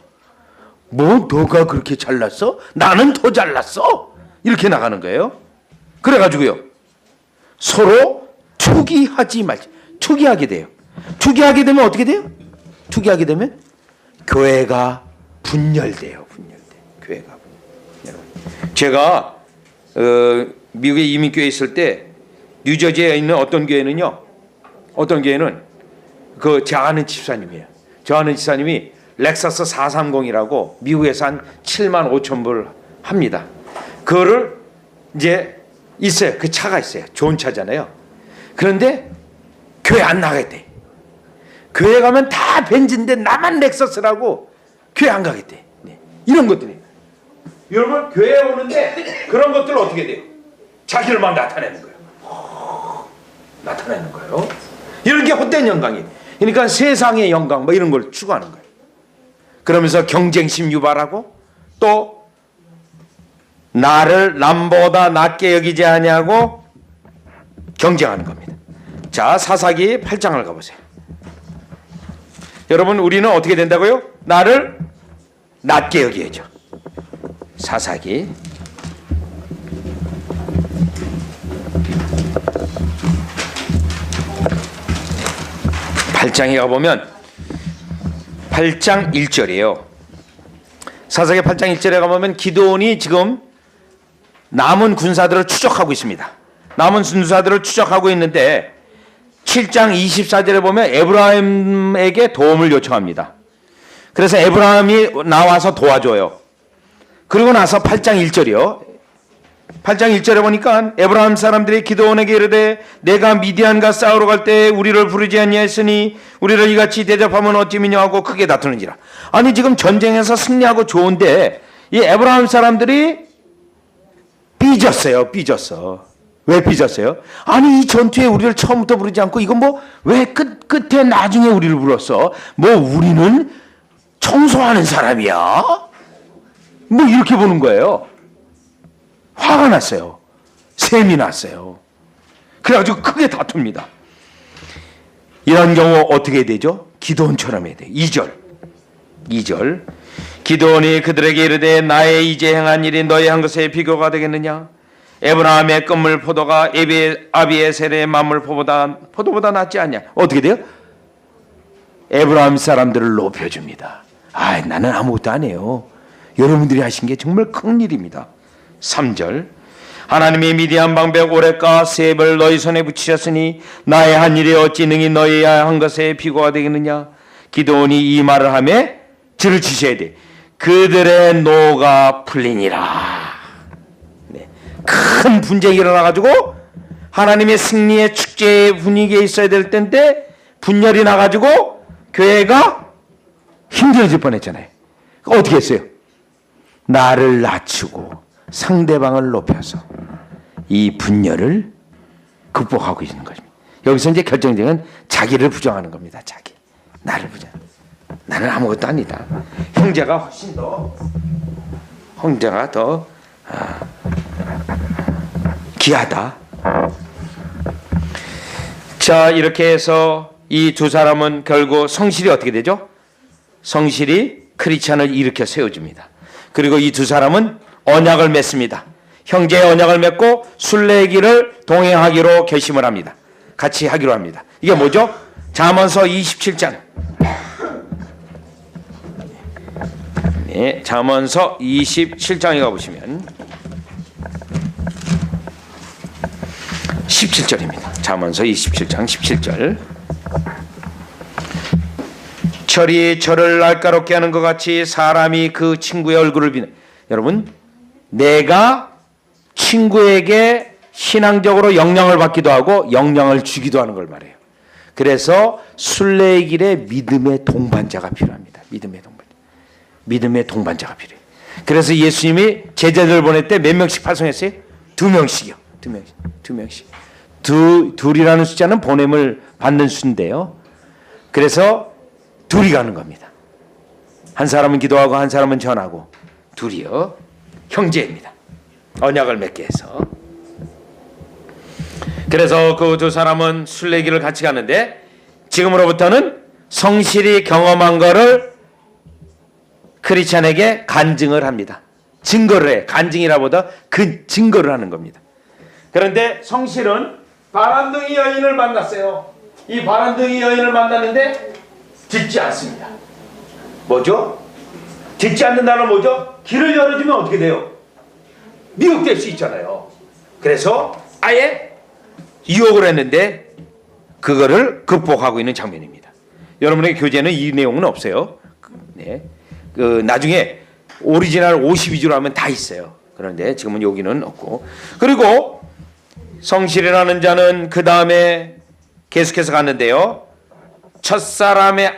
뭐 너가 그렇게 잘났어? 나는 더 잘났어? 이렇게 나가는 거예요. 그래가지고요, 서로 투기하게 돼요. 투기하게 되면 어떻게 돼요? 투기하게 되면 교회가 분열돼요. 교회가. 제가 미국에 이민교회에 있을 때 뉴저지에 있는 어떤 교회는 제 아는 집사님이에요. 저 아는 집사님이 렉서스 430이라고 미국에서 한 7만 5천 불 합니다. 그거를 이제 있어요. 그 차가 있어요. 좋은 차잖아요. 그런데 교회 안 나가겠대. 교회 가면 다 벤츠인데 나만 렉서스라고 교회 안 가겠대. 네. 이런 것들이. 여러분 교회에 오는데 그런 것들을 어떻게 돼요? 자기를 막 나타내는 거예요. 이런 게 헛된 영광이에요. 그러니까 세상의 영광 뭐 이런 걸 추구하는 거예요. 그러면서 경쟁심 유발하고 또 나를 남보다 낮게 여기지 아니하고 경쟁하는 겁니다. 자, 사사기 8장을 가보세요. 여러분 우리는 어떻게 된다고요? 나를 낮게 여기야죠. 사사기 8장에 가보면 8장 1절이에요. 사사기 8장 1절에 가보면 기드온이 지금 남은 군사들을 추적하고 있습니다. 남은 군사들을 추적하고 있는데 7장 24절에 보면 에브라임에게 도움을 요청합니다. 그래서 에브라임이 나와서 도와줘요. 그리고 나서 8장 1절이요. 8장 1절에 보니까 에브라임 사람들이 기드온에게 이르되 내가 미디안과 싸우러 갈 때 우리를 부르지 아니하였으니 우리를 이같이 대접하면 어찌미냐 하고 크게 다투는지라. 아니 지금 전쟁에서 승리하고 좋은데 이 에브라임 사람들이 삐졌어. 왜 삐졌어요? 아니 이 전투에 우리를 처음부터 부르지 않고 이건 뭐 왜 끝에 나중에 우리를 불렀어? 뭐 우리는 청소하는 사람이야? 뭐 이렇게 보는 거예요. 화가 났어요. 셈이 났어요. 그래가지고 크게 다툽니다. 이런 경우 어떻게 되죠? 기도원처럼 해야 돼요. 2절 2절 기드온이 그들에게 이르되 나의 이제 행한 일이 너희 한 것에 비교가 되겠느냐? 에브라함의 끝물 포도가 아비에셀의 만물 포도보다 낫지 않냐? 어떻게 돼요? 에브라함 사람들을 높여줍니다. 나는 아무것도 안 해요. 여러분들이 하신 게 정말 큰 일입니다. 3절 하나님이 미디안 방백 오레과 세벌 너희 손에 붙이셨으니 나의 한 일이 어찌 능히 너희 한 것에 비교가 되겠느냐? 기드온이 이 말을 하며 줄을 치셔야 돼. 그들의 노가 풀리니라. 네. 큰 분쟁이 일어나가지고 하나님의 승리의 축제의 분위기에 있어야 될 텐데 분열이 나가지고 교회가 힘들어질 뻔했잖아요. 어떻게 했어요? 나를 낮추고 상대방을 높여서 이 분열을 극복하고 있는 것입니다. 여기서 이제 결정적인 자기를 부정하는 겁니다. 자기. 나를 부정. 나는 아무것도 아니다. 형제가 훨씬 더 귀하다. 자, 이렇게 해서 이 두 사람은 결국 성실이 어떻게 되죠? 성실이 크리스찬을 일으켜 세워줍니다. 그리고 이 두 사람은 언약을 맺습니다. 형제의 언약을 맺고 순례기를 동행하기로 결심을 합니다. 같이 하기로 합니다. 이게 뭐죠? 잠언서 27장. 네, 잠언서 27장에 가보시면 17절입니다. 잠언서 27장 17절. 철이 철을 날카롭게 하는 것 같이 사람이 그 친구의 얼굴을 비는. 여러분, 내가 친구에게 신앙적으로 영향을 받기도 하고 영향을 주기도 하는 걸 말해요. 그래서 순례의 길에 믿음의 동반자가 필요합니다. 믿음의 동반자가 필요해요. 그래서 예수님이 제자들을 보낼 때 몇 명씩 파송했어요? 2명씩이요. 2명씩. 둘이라는 숫자는 보냄을 받는 수인데요. 그래서 둘이 가는 겁니다. 한 사람은 기도하고 한 사람은 전하고 둘이요. 형제입니다. 언약을 맺게 해서. 그래서 그 두 사람은 순례길을 같이 가는데 지금으로부터는 성실히 경험한 거를 크리스찬에게 간증을 합니다. 증거를 해. 간증이라보다 그 증거를 하는 겁니다. 그런데 성실은 바람둥이 여인을 만났어요. 이 바람둥이 여인을 만났는데 듣지 않습니다. 뭐죠? 듣지 않는다는 뭐죠? 길을 열어주면 어떻게 돼요? 미혹될 수 있잖아요. 그래서 아예 유혹을 했는데 그거를 극복하고 있는 장면입니다. 여러분의 교재는 이 내용은 없어요. 네. 나중에 오리지널 52주로 하면 다 있어요. 그런데 지금은 여기는 없고. 그리고 성실이라는 자는 그 다음에 계속해서 갔는데요. 첫사람의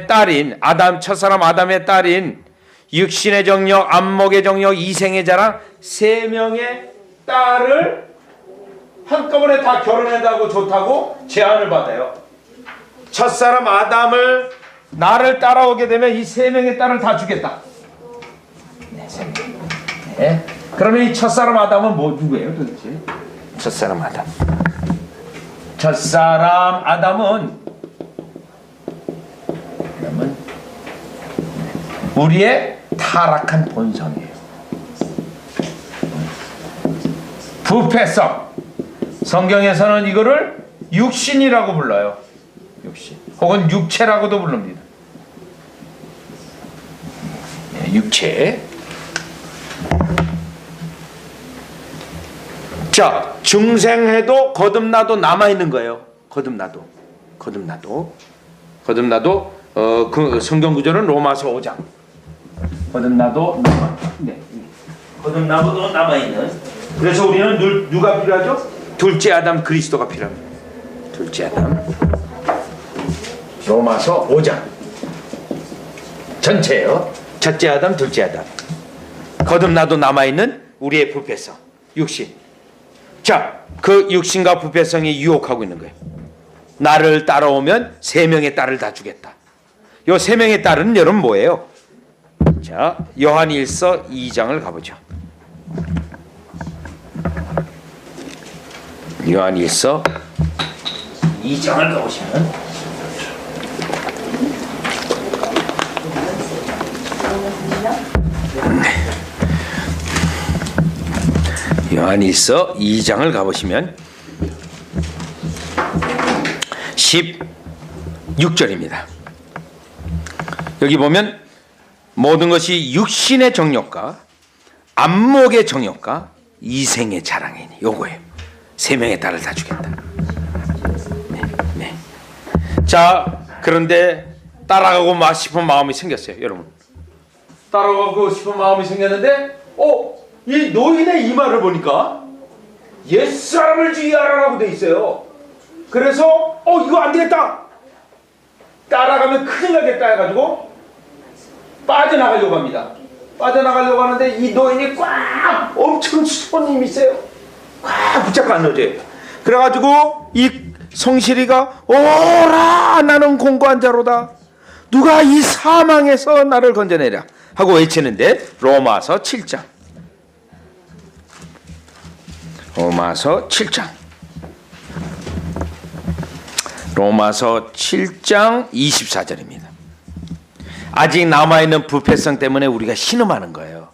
딸인 첫사람 아담의 딸인 육신의 정력, 안목의 정력, 이생의 자랑 3명의 딸을 한꺼번에 다 결혼해다고 좋다고 제안을 받아요. 첫사람 아담을 나를 따라오게 되면 이 3명의 딸을 다 주겠다. 네, 3명. 네. 그러면 이 첫사람 아담은 누구예요 도대체? 첫사람 아담은 우리의 타락한 본성이에요. 부패성. 성경에서는 이거를 육신이라고 불러요. 육신. 혹은 육체라고도 부릅니다. 네, 육체. 자, 중생해도 거듭나도 남아있는 거예요. 거듭나도 그 성경 구절은 로마서 5장. 거듭나도 남아있는. 그래서 우리는 누가 필요하죠? 둘째 아담 그리스도가 필요합니다. 둘째 아담. 로마서 5장 전체예요. 첫째 아담, 둘째 아담. 거듭나도 남아있는 우리의 부패성, 육신. 자, 그 육신과 부패성이 유혹하고 있는 거예요. 나를 따라오면 3명의 딸을 다 주겠다. 요 3명의 딸은 여러분 뭐예요? 자, 요한일서 2장을 가보죠. 요한일서 2장을 가보시면 요한일서 2장을 가보시면 16절입니다. 여기 보면 모든 것이 육신의 정욕과 안목의 정욕과 이생의 자랑이니 요거예요. 세 명의 딸을 다 주겠다. 네. 자, 그런데 따라가고 싶은 마음이 생겼어요, 여러분. 따라가고 싶은 마음이 생겼는데, 이 노인의 이 말을 보니까 옛사람을 주의하라라고 돼 있어요. 그래서 이거 안 되겠다. 따라가면 큰일 나겠다 해가지고 빠져나가려고 합니다. 빠져나가려고 하는데 이 노인이 꽉 엄청 손님이 있어요. 꽉 붙잡고 안 놓아줘요. 그래가지고 이 성실이가 오라 나는 공고한 자로다. 누가 이 사망에서 나를 건져내랴 하고 외치는데 로마서 7장. 로마서 7장. 로마서 7장 24절입니다. 아직 남아있는 부패성 때문에 우리가 신음하는 거예요.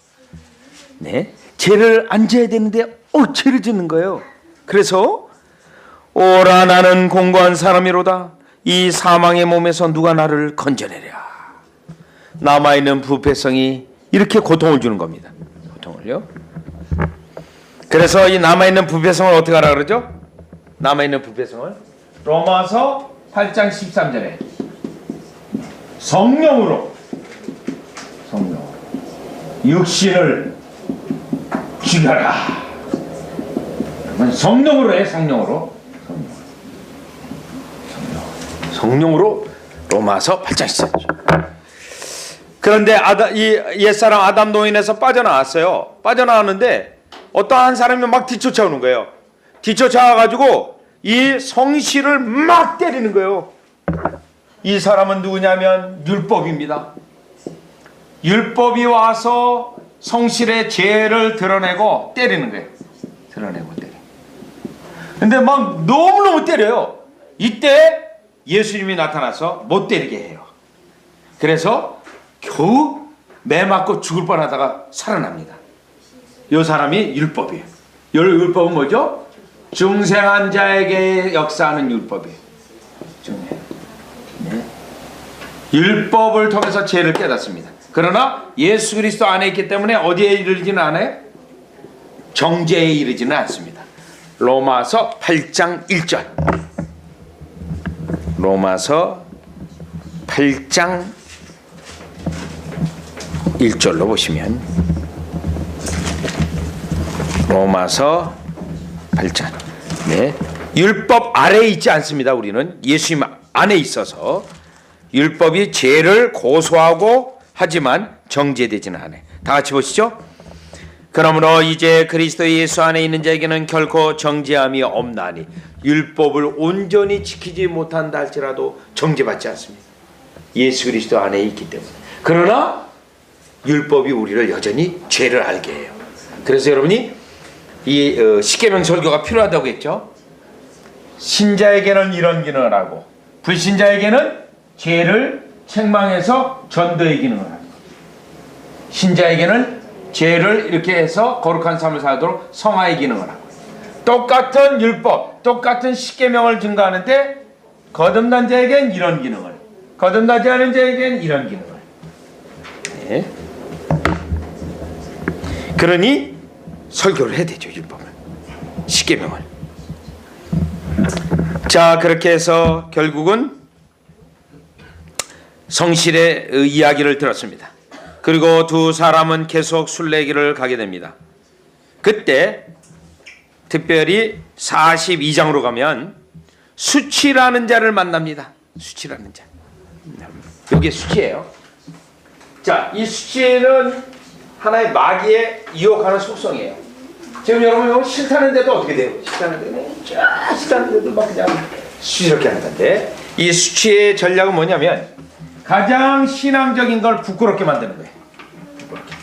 네? 죄를 안 져야 되는데 죄를 짓는 거예요. 그래서 오라 나는 공고한 사람이로다. 이 사망의 몸에서 누가 나를 건져내랴. 남아있는 부패성이 이렇게 고통을 주는 겁니다. 고통을요. 그래서 이 남아있는 부패성을 어떻게 하라 그러죠? 남아있는 부패성을 로마서 8장 13절에 성령으로 육신을 죽여라. 성령으로 해. 성령으로 로마서 8장 13절. 그런데 이 옛사람 아담 노인에서 빠져나왔어요. 빠져나왔는데 어떠한 사람이 막 뒤쫓아오는 거예요. 뒤쫓아와가지고 이 성실을 막 때리는 거예요. 이 사람은 누구냐면 율법입니다. 율법이 와서 성실의 죄를 드러내고 때리는 거예요. 드러내고 때려. 근데 막 너무너무 때려요. 이때 예수님이 나타나서 못 때리게 해요. 그래서 겨우 매 맞고 죽을 뻔하다가 살아납니다. 이 사람이 율법이에요. 율법은 뭐죠? 중생한 자에게 역사하는 율법이에요. 네. 율법을 통해서 죄를 깨닫습니다. 그러나 예수 그리스도 안에 있기 때문에 어디에 이르지는 않아요? 정죄에 이르지는 않습니다. 로마서 8장 1절. 로마서 8장 1절로 보시면 로마서 8장. 네. 율법 아래에 있지 않습니다. 우리는 예수님 안에 있어서 율법이 죄를 고소하고 하지만 정죄되지는 않아요. 다 같이 보시죠. 그러므로 이제 그리스도 예수 안에 있는 자에게는 결코 정죄함이 없나니 율법을 온전히 지키지 못한다 할지라도 정죄받지 않습니다. 예수 그리스도 안에 있기 때문에. 그러나 율법이 우리를 여전히 죄를 알게 해요. 그래서 여러분이 이 십계명 설교가 필요하다고 했죠. 신자에게는 이런 기능을 하고 불신자에게는 죄를 책망해서 전도의 기능을 하고 신자에게는 죄를 이렇게 해서 거룩한 삶을 살도록 성화의 기능을 하고 똑같은 율법, 똑같은 십계명을 증거하는데 거듭난 자에겐 이런 기능을, 거듭나지 않은 자에겐 이런 기능을. 네. 그러니 설교를 해야 되죠. 율법을, 십계명을. 자, 그렇게 해서 결국은 성실의 이야기를 들었습니다. 그리고 두 사람은 계속 순례길을 가게 됩니다. 그때 특별히 42장으로 가면 수치라는 자를 만납니다. 수치라는 자. 이게 수치예요. 자, 이 수치는 하나의 마귀의 유혹하는 속성이에요. 지금 여러분 싫다는데도 어떻게 돼요? 싫다는데도 막 그냥 수치스럽게 하는 건데, 이 수치의 전략은 뭐냐면 가장 신앙적인 걸 부끄럽게 만드는 거예요. 부끄럽게.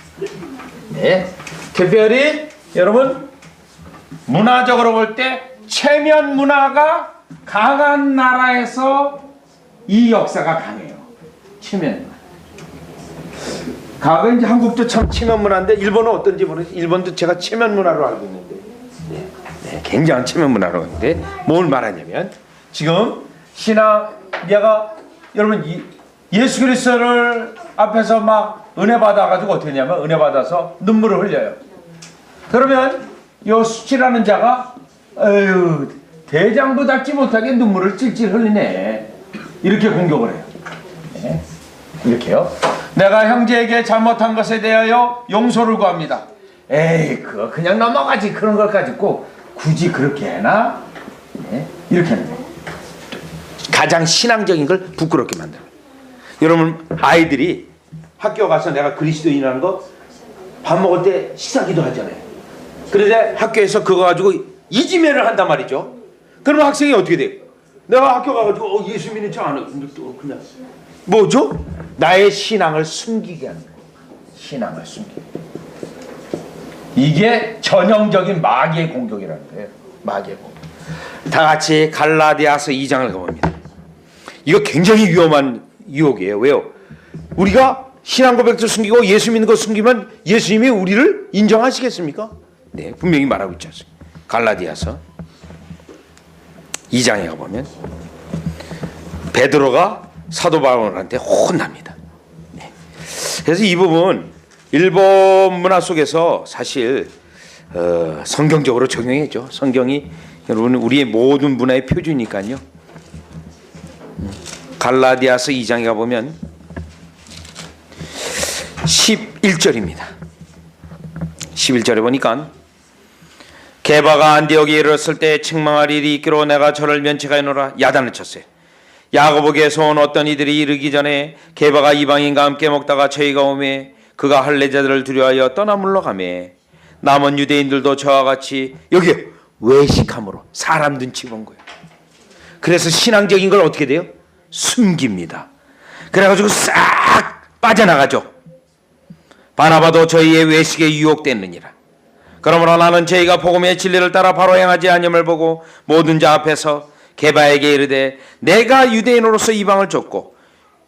네. 특별히 여러분 문화적으로 볼 때 체면 문화가 강한 나라에서 이 역사가 강해요. 체면 문화. 과거 이제 한국도 참 체면 문화인데 일본은 어떤지 모르겠어요. 일본도 제가 체면 문화로 알고 있는데 굉장한 체면 문화라고 하는데 뭘 말하냐면 지금 신앙 내가 여러분 예수 그리스도를 앞에서 막 은혜 받아가지고 어떻게 하냐면 은혜 받아서 눈물을 흘려요. 그러면 요 수치라는 자가 에휴 대장부 닦지 못하게 눈물을 찔찔 흘리네 이렇게 공격을 해요. 네. 이렇게요. 내가 형제에게 잘못한 것에 대하여 용서를 구합니다. 에이 그거 그냥 넘어가지 그런 걸 가지고 굳이 그렇게 해나? 네. 이렇게 하는 거예요. 가장 신앙적인 걸 부끄럽게 만들어요. 여러분 아이들이 학교 가서 내가 그리스도인이라는 거 밥 먹을 때 식사기도 하잖아요. 그런데 학교에서 그거 가지고 이지매를 한단 말이죠. 그러면 학생이 어떻게 돼요? 내가 학교 가가지고 예수 믿는 척 안 하고 그냥 뭐죠? 나의 신앙을 숨기게 하는 거예요. 신앙을 숨기게. 이게 전형적인 마귀의 공격이라는 거예요. 마귀의 공격. 다 같이 갈라디아서 2장을 가봅니다. 이거 굉장히 위험한 유혹이에요. 왜요? 우리가 신앙 고백도 숨기고 예수 믿는 거 숨기면 예수님이 우리를 인정하시겠습니까? 네, 분명히 말하고 있지 않습니까? 갈라디아서 2장에 가보면 베드로가 사도 바울한테 혼납니다. 네. 그래서 이 부분 일본 문화 속에서 사실 성경적으로 적용해죠. 성경이 여러분 우리의 모든 문화의 표준이니까요. 갈라디아서 2장에 가보면 11절입니다. 11절에 보니까 게바가 안디옥에 이르렀을 때 책망할 일이 있기로 내가 저를 면책하여노라 야단을 쳤어요. 야고보에게서 온 어떤 이들이 이르기 전에 게바가 이방인과 함께 먹다가 저희가 오매 그가 할례자들을 두려워하여 떠나 물러가매 남은 유대인들도 저와 같이 여기요 외식함으로 사람 눈치 본 거예요. 그래서 신앙적인 걸 어떻게 돼요? 숨깁니다. 그래가지고 싹 빠져나가죠. 바나바도 저희의 외식에 유혹됐느니라. 그러므로 나는 저희가 복음의 진리를 따라 바로 행하지 아니함을 보고 모든 자 앞에서 게바에게 이르되 내가 유대인으로서 이방을 쫓고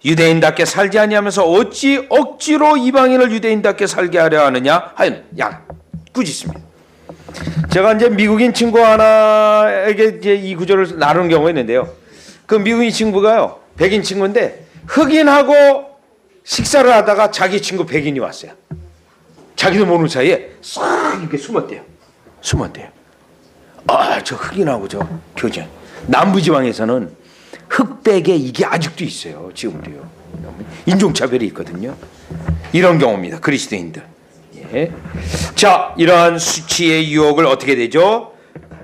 유대인답게 살지 아니하면서 어찌 억지로 이방인을 유대인답게 살게 하려 하느냐 하여는 꾸짖습니다. 제가 이제 미국인 친구 하나에게 이제 이 구절을 나누는 경우가 있는데요. 그 미국인 친구가요 백인 친구인데 흑인하고 식사를 하다가 자기 친구 백인이 왔어요. 자기도 모르는 사이에 싹 이렇게 숨었대요. 저 흑인하고 저 교제. 남부지방에서는 흑백의 이게 아직도 있어요. 지금도요. 인종차별이 있거든요. 이런 경우입니다. 그리스도인들. 예. 자, 이러한 수치의 유혹을 어떻게 되죠?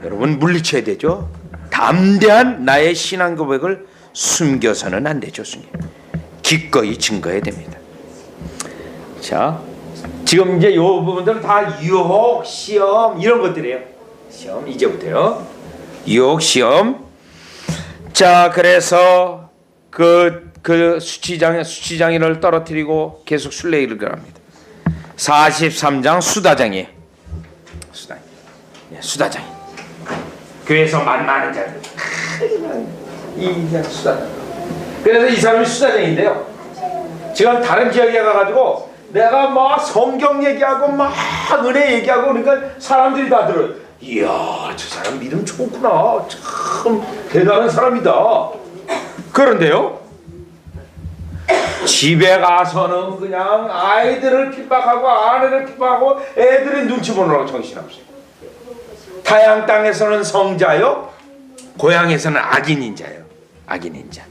여러분 물리쳐야 되죠. 담대한 나의 신앙 고백을 숨겨서는 안 되죠. 기꺼이 증거해야 됩니다. 자, 지금 이제 요 부분들은 다 유혹, 시험 이런 것들이에요. 시험 이제부터요. 유혹, 시험. 자, 그래서 그 수치장애를 떨어뜨리고 계속 순례를 합니다. 43장 수다장이에요. 수다장이. 교회에서 만나는 자들. 이 수다장. 그래서 이 사람이 수다쟁인데요. 지금 다른 지역에 가가지고 내가 막 성경 얘기하고 막 은혜 얘기하고 그러니까 사람들이 다 들어요. 이야, 저 사람 믿음 좋구나. 참 대단한 사람이다. 그런데요, 집에 가서는 그냥 아이들을 핍박하고 아내를 핍박하고 애들의 눈치 보느라고 정신없어요. 타양 땅에서는 성자요, 고향에서는 악인인자요. 악인인자.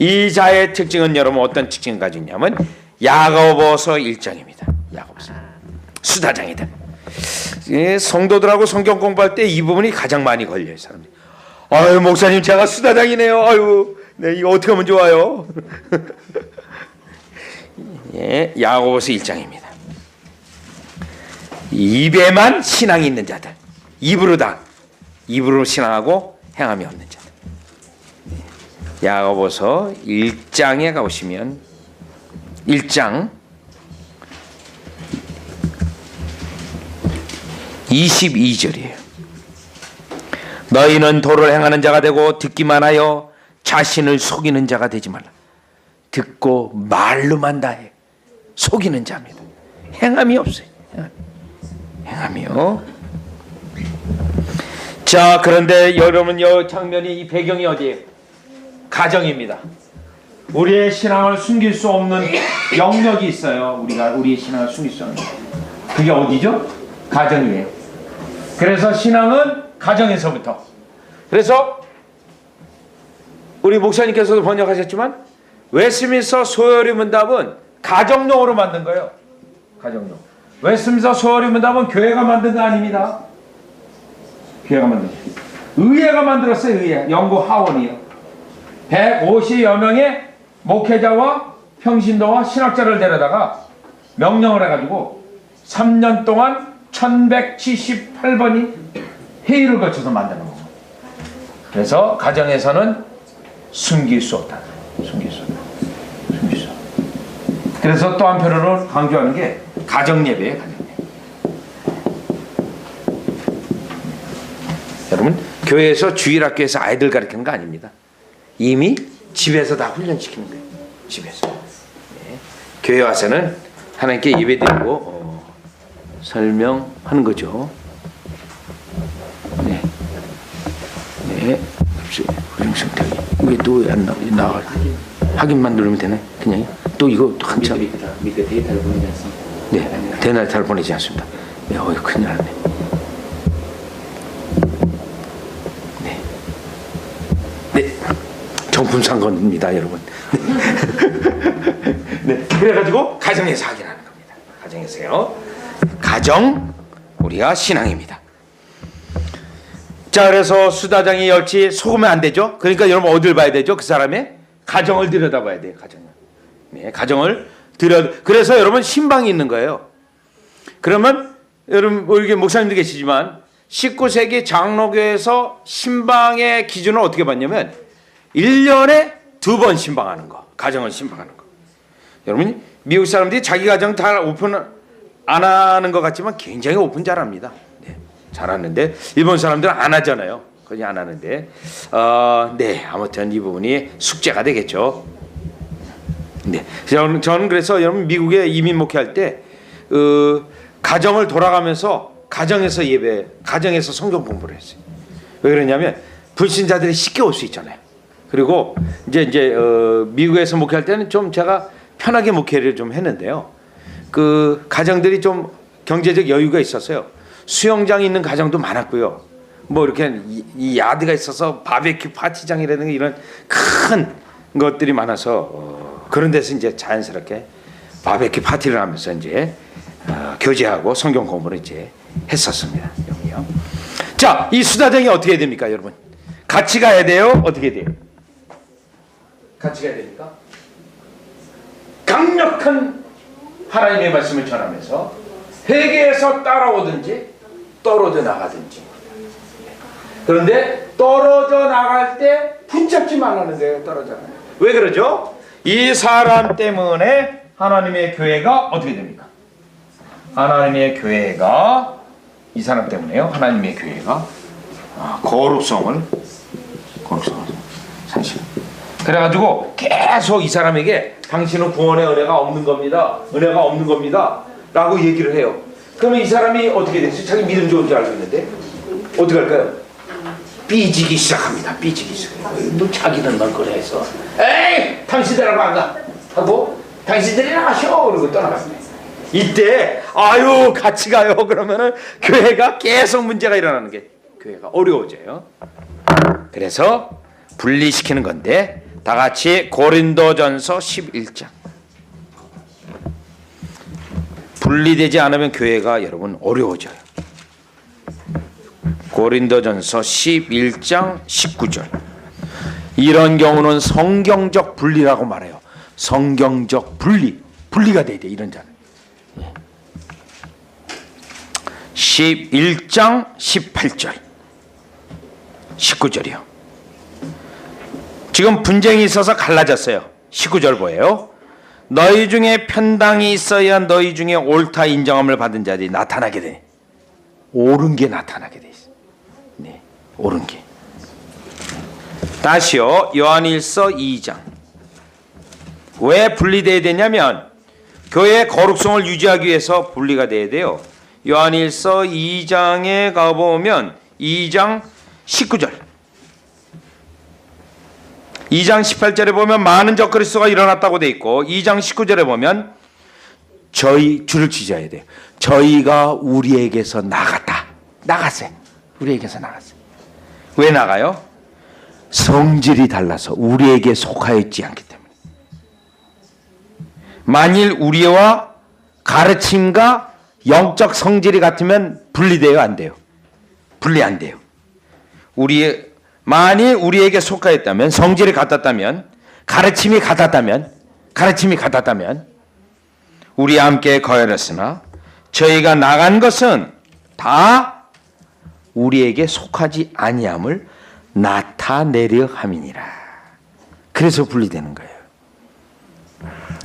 이 자의 특징은 여러분 어떤 특징을 가지고 있냐면 야고보서 1장입니다. 야고보서 수다장이다. 성도들하고 성경 공부할 때 이 부분이 가장 많이 걸려요. 사람들이. 아유 목사님 제가 수다장이네요. 아유 네, 이거 어떻게 하면 좋아요? 예, 야고보서 1장입니다. 입에만 신앙이 있는 자들, 입으로 신앙하고 행함이 없는 자들. 야고보서 1장에 가보시면 1장 22절이에요. 너희는 도를 행하는 자가 되고 듣기만 하여 자신을 속이는 자가 되지 말라. 듣고 말로만 다해 속이는 자입니다. 행함이 없어요. 행함이요. 자, 그런데 여러분 이 장면이 이 배경이 어디예요? 가정입니다. 우리의 신앙을 숨길 수 없는 영역이 있어요. 우리가 우리의 신앙을 숨길 수 없는. 그게 어디죠? 가정이에요. 그래서 신앙은 가정에서부터. 그래서 우리 목사님께서도 번역하셨지만 웨스민스터 소요리 문답은 가정용으로 만든 거예요. 가정용. 웨스민스터 소요리 문답은 교회가 만든 거 아닙니다. 교회가 만든 거예요. 의회가 만들었어요. 의회. 영국 하원이요. 150여 명의 목회자와 평신도와 신학자를 데려다가 명령을 해가지고 3년 동안 1178번이 회의를 거쳐서 만드는 거죠. 그래서 가정에서는 숨길 수 없다. 숨길 수 없다. 숨길 수 없다. 그래서 또 한편으로 강조하는 게 가정예배예요. 가정예배. 여러분, 교회에서 주일학교에서 아이들 가르치는 거 아닙니다. 이미 집에서 다 훈련시키는 거예요. 집에서. 네. 교회 와서는 하나님께 예배드리고 설명하는 거죠. 네. 네. 후정성태기. 왜 또 안 나와? 확인만 누르면 되네. 그냥 또 이거 또 한참. 밑에 데이터를 보내지 않습니다. 네. 데이터를 보내지 않습니다. 네. 큰일 났네. 네. 네. 정품 산 겁니다, 여러분. 네. 그래가지고 가정에서 확인하는 겁니다. 가정에서요. 가정, 우리가 신앙입니다. 자, 그래서 수다장이 열지 속으면 안 되죠. 그러니까 여러분 어딜 봐야 되죠? 그 사람의 가정을 들여다봐야 돼요. 가정을. 네, 가정을 그래서 여러분 신방이 있는 거예요. 그러면 여러분 우리 목사님도 계시지만 19세기 장로교에서 신방의 기준을 어떻게 봤냐면 1년에 2번 신방하는 거. 가정을 신방하는 거. 여러분 미국 사람들이 자기 가정 다 오픈 안 하는 것 같지만 굉장히 오픈 잘합니다. 네, 잘하는데 일본 사람들은 안 하잖아요. 거의 안 하는데 네, 아무튼 이 부분이 숙제가 되겠죠. 네, 저는 그래서 여러분 미국에 이민 목회할 때 가정을 돌아가면서 가정에서 예배, 가정에서 성경 공부를 했어요. 왜 그러냐면 불신자들이 쉽게 올 수 있잖아요. 그리고 이제 미국에서 목회할 때는 좀 제가 편하게 목회를 좀 했는데요. 그 가정들이 좀 경제적 여유가 있었어요. 수영장이 있는 가정도 많았고요. 뭐 이렇게 이 야드가 있어서 바베큐 파티장이라든가 이런 큰 것들이 많아서 그런 데서 이제 자연스럽게 바베큐 파티를 하면서 이제 교제하고 성경 공부를 이제 했었습니다. 여기요. 자, 이 수다쟁이 어떻게 해야 됩니까, 여러분? 같이 가야 돼요? 어떻게 돼요? 같이 가야 됩니까? 강력한 하나님의 말씀을 전하면서 회개해서 따라오든지 떨어져 나가든지. 그런데 떨어져 나갈 때 붙잡지 말라는 거예요. 떨어져 나갈 때. 왜 그러죠? 이 사람 때문에 하나님의 교회가 어떻게 됩니까? 하나님의 교회가 이 사람 때문에요. 하나님의 교회가 거룩성을 상실. 그래가지고 계속 이 사람에게 당신은 구원의 은혜가 없는 겁니다. 은혜가 없는 겁니다. 라고 얘기를 해요. 그러면 이 사람이 어떻게 되지? 자기 믿음 좋은 줄 알고 있는데 어떻게 할까요? 삐지기 시작합니다. 삐지기 시작해요. 뭐 자기는 널 거래 해서 에이! 당신들하고 안 가! 하고 당신들이랑 가셔! 그러고 떠나갑니다. 이때 아유 같이 가요. 그러면은 교회가 계속 문제가 일어나는 게 교회가 어려워져요. 그래서 분리시키는 건데 다 같이 고린도전서 11장. 분리되지 않으면 교회가 여러분 어려워져요. 고린도전서 11장 19절. 이런 경우는 성경적 분리라고 말해요. 성경적 분리가 돼야 돼. 이런 자는. 11장 18절 19절이요. 지금 분쟁이 있어서 갈라졌어요. 19절 보여요. 너희 중에 편당이 있어야 너희 중에 옳다 인정함을 받은 자들이 나타나게 돼. 옳은 게 나타나게 돼 있어. 네, 옳은 게. 다시요. 요한일서 2장. 왜 분리돼야 되냐면 교회의 거룩성을 유지하기 위해서 분리가 돼야 돼요. 요한일서 2장에 가보면 2장 19절. 2장 18절에 보면 많은 적그리스도가 일어났다고 돼 있고 2장 19절에 보면 저희 줄을 지져야 돼요. 저희가 우리에게서 나갔어요. 우리에게서 나갔어요. 왜 나가요? 성질이 달라서 우리에게 속하였지 않기 때문에. 만일 우리와 가르침과 영적 성질이 같으면 분리돼요, 안 돼요? 분리 안 돼요. 만일 우리에게 속하였다면, 성질이 같았다면, 가르침이 같았다면 우리와 함께 거하였으나 저희가 나간 것은 다 우리에게 속하지 아니함을 나타내려 함이니라. 그래서 분리되는 거예요.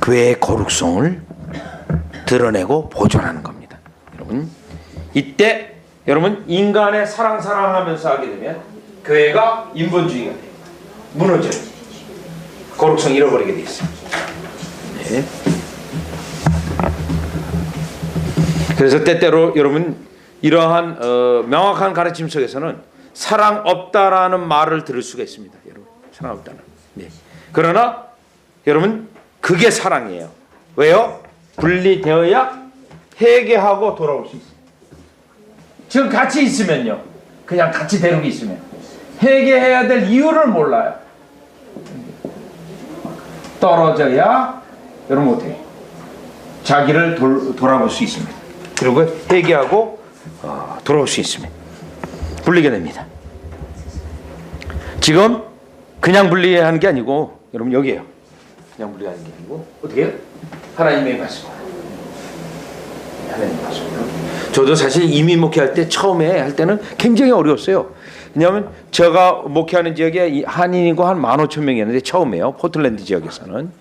그의 거룩성을 드러내고 보존하는 겁니다. 여러분, 이때 여러분 인간의 사랑하면서 하게 되면 교회가 인본주의가 돼요. 무너져요. 거룩성 잃어버리게 돼 있어요. 네. 그래서 때때로 여러분 이러한 명확한 가르침 속에서는 사랑 없다라는 말을 들을 수가 있습니다. 여러분, 사랑 없다는. 네. 그러나 여러분 그게 사랑이에요. 왜요? 분리되어야 회개하고 돌아올 수 있어요. 지금 같이 있으면요, 그냥 같이 데리고 있으면 회개해야 될 이유를 몰라요. 떨어져야 여러분 어떻게 자기를 돌아볼 수 있습니다. 그리고 회개하고 돌아올 수 있습니다. 분리게 됩니다. 지금 그냥 분리하는 게 아니고 여러분 여기에요. 그냥 분리하는 게 아니고 어떻게 해요? 하나님의 말씀. 하나님의 말씀. 저도 사실 이민 목회할 때 처음에 할 때는 굉장히 어려웠어요. 왜냐하면 제가 목회하는 지역에 한인이고 한 15,000명이었는데 처음에요. 포틀랜드 지역에서는.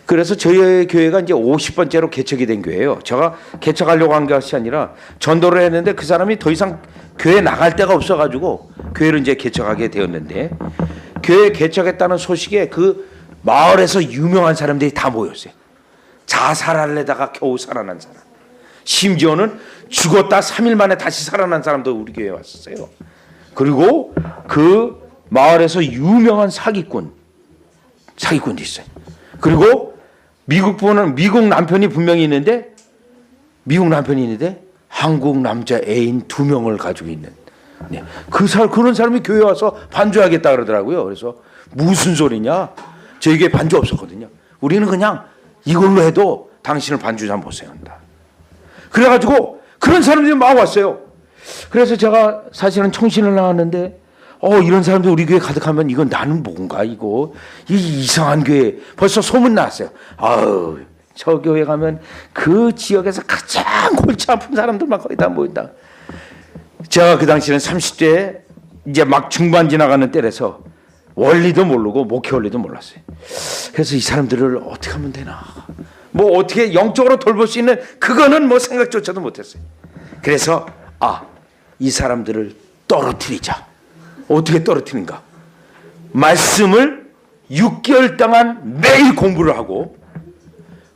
그래서 저희 교회가 이제 50번째로 개척이 된 교회예요. 제가 개척하려고 한 것이 아니라 전도를 했는데 그 사람이 더 이상 교회 나갈 데가 없어가지고 교회를 이제 개척하게 되었는데, 교회 개척했다는 소식에 그 마을에서 유명한 사람들이 다 모였어요. 자살하려다가 겨우 살아난 사람, 심지어는 죽었다 3일 만에 다시 살아난 사람도 우리 교회에 왔었어요. 그리고 그 마을에서 유명한 사기꾼도 있어요. 그리고 미국 남편이 분명히 있는데, 한국 남자 애인 2명을 가지고 있는, 네. 그런 사람이 교회 와서 반주하겠다 그러더라고요. 그래서 무슨 소리냐? 저에게 반주 없었거든요. 우리는 그냥 이걸로 해도 당신을 반주 좀 보세요 한다. 그래가지고 그런 사람들이 막 왔어요. 그래서 제가 사실은 청신을 나왔는데 이런 사람들 우리 교회 가득하면 이건 나는 뭔가 이 이상한 교회, 벌써 소문 났어요. 저 교회 가면 그 지역에서 가장 골치 아픈 사람들만 거의 다 모인다. 제가 그 당시에는 30대 이제 막 중반 지나가는 때라서 원리도 모르고 목회 원리도 몰랐어요. 그래서 이 사람들을 어떻게 하면 되나, 뭐 어떻게 영적으로 돌볼 수 있는 그거는 뭐 생각조차도 못했어요. 그래서 이 사람들을 떨어뜨리자. 어떻게 떨어뜨리는가? 말씀을 6개월 동안 매일 공부를 하고,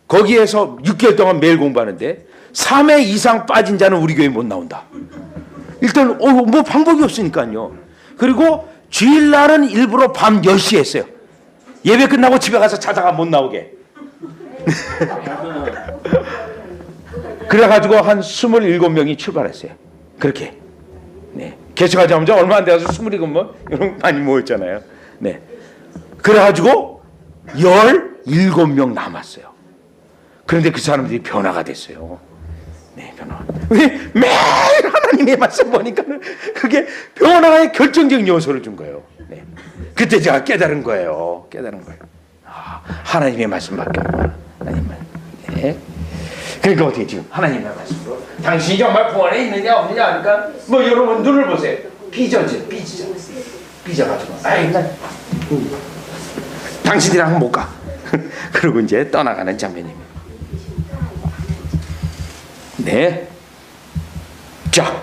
거기에서 6개월 동안 매일 공부하는데 3회 이상 빠진 자는 우리 교회에 못 나온다. 일단 뭐 방법이 없으니까요. 그리고 주일날은 일부러 밤 10시에 했어요. 예배 끝나고 집에 가서 자다가 못 나오게. 그래가지고 한 27명이 출발했어요. 그렇게. 네. 개척하자마자 얼마 안 돼서 27명 이런 많이 모였잖아요. 네. 그래가지고 17명 남았어요. 그런데 그 사람들이 변화가 됐어요. 네, 변화. 왜 매일 하나님의 말씀 보니까는 그게 변화의 결정적인 요소를 준 거예요. 네. 그때 제가 깨달은 거예요. 하나님의 말씀밖에 없구나. 하나님만. 네. 그러니까 어떻게 지금 하나님의 말씀으로 당신이 정말 구원에 있느냐 없느냐 하니까 뭐 여러분 눈을 보세요. 삐져가지고 당신들이랑 못 가. 그리고 이제 떠나가는 장면입니다. 네. 자,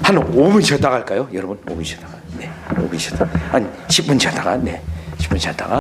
한 5분 쉬었다 갈까요? 여러분 5분 쉬었다가. 네. 5분 쉬었다. 한 10분 쉬었다가. 네. 10분 쉬었다가.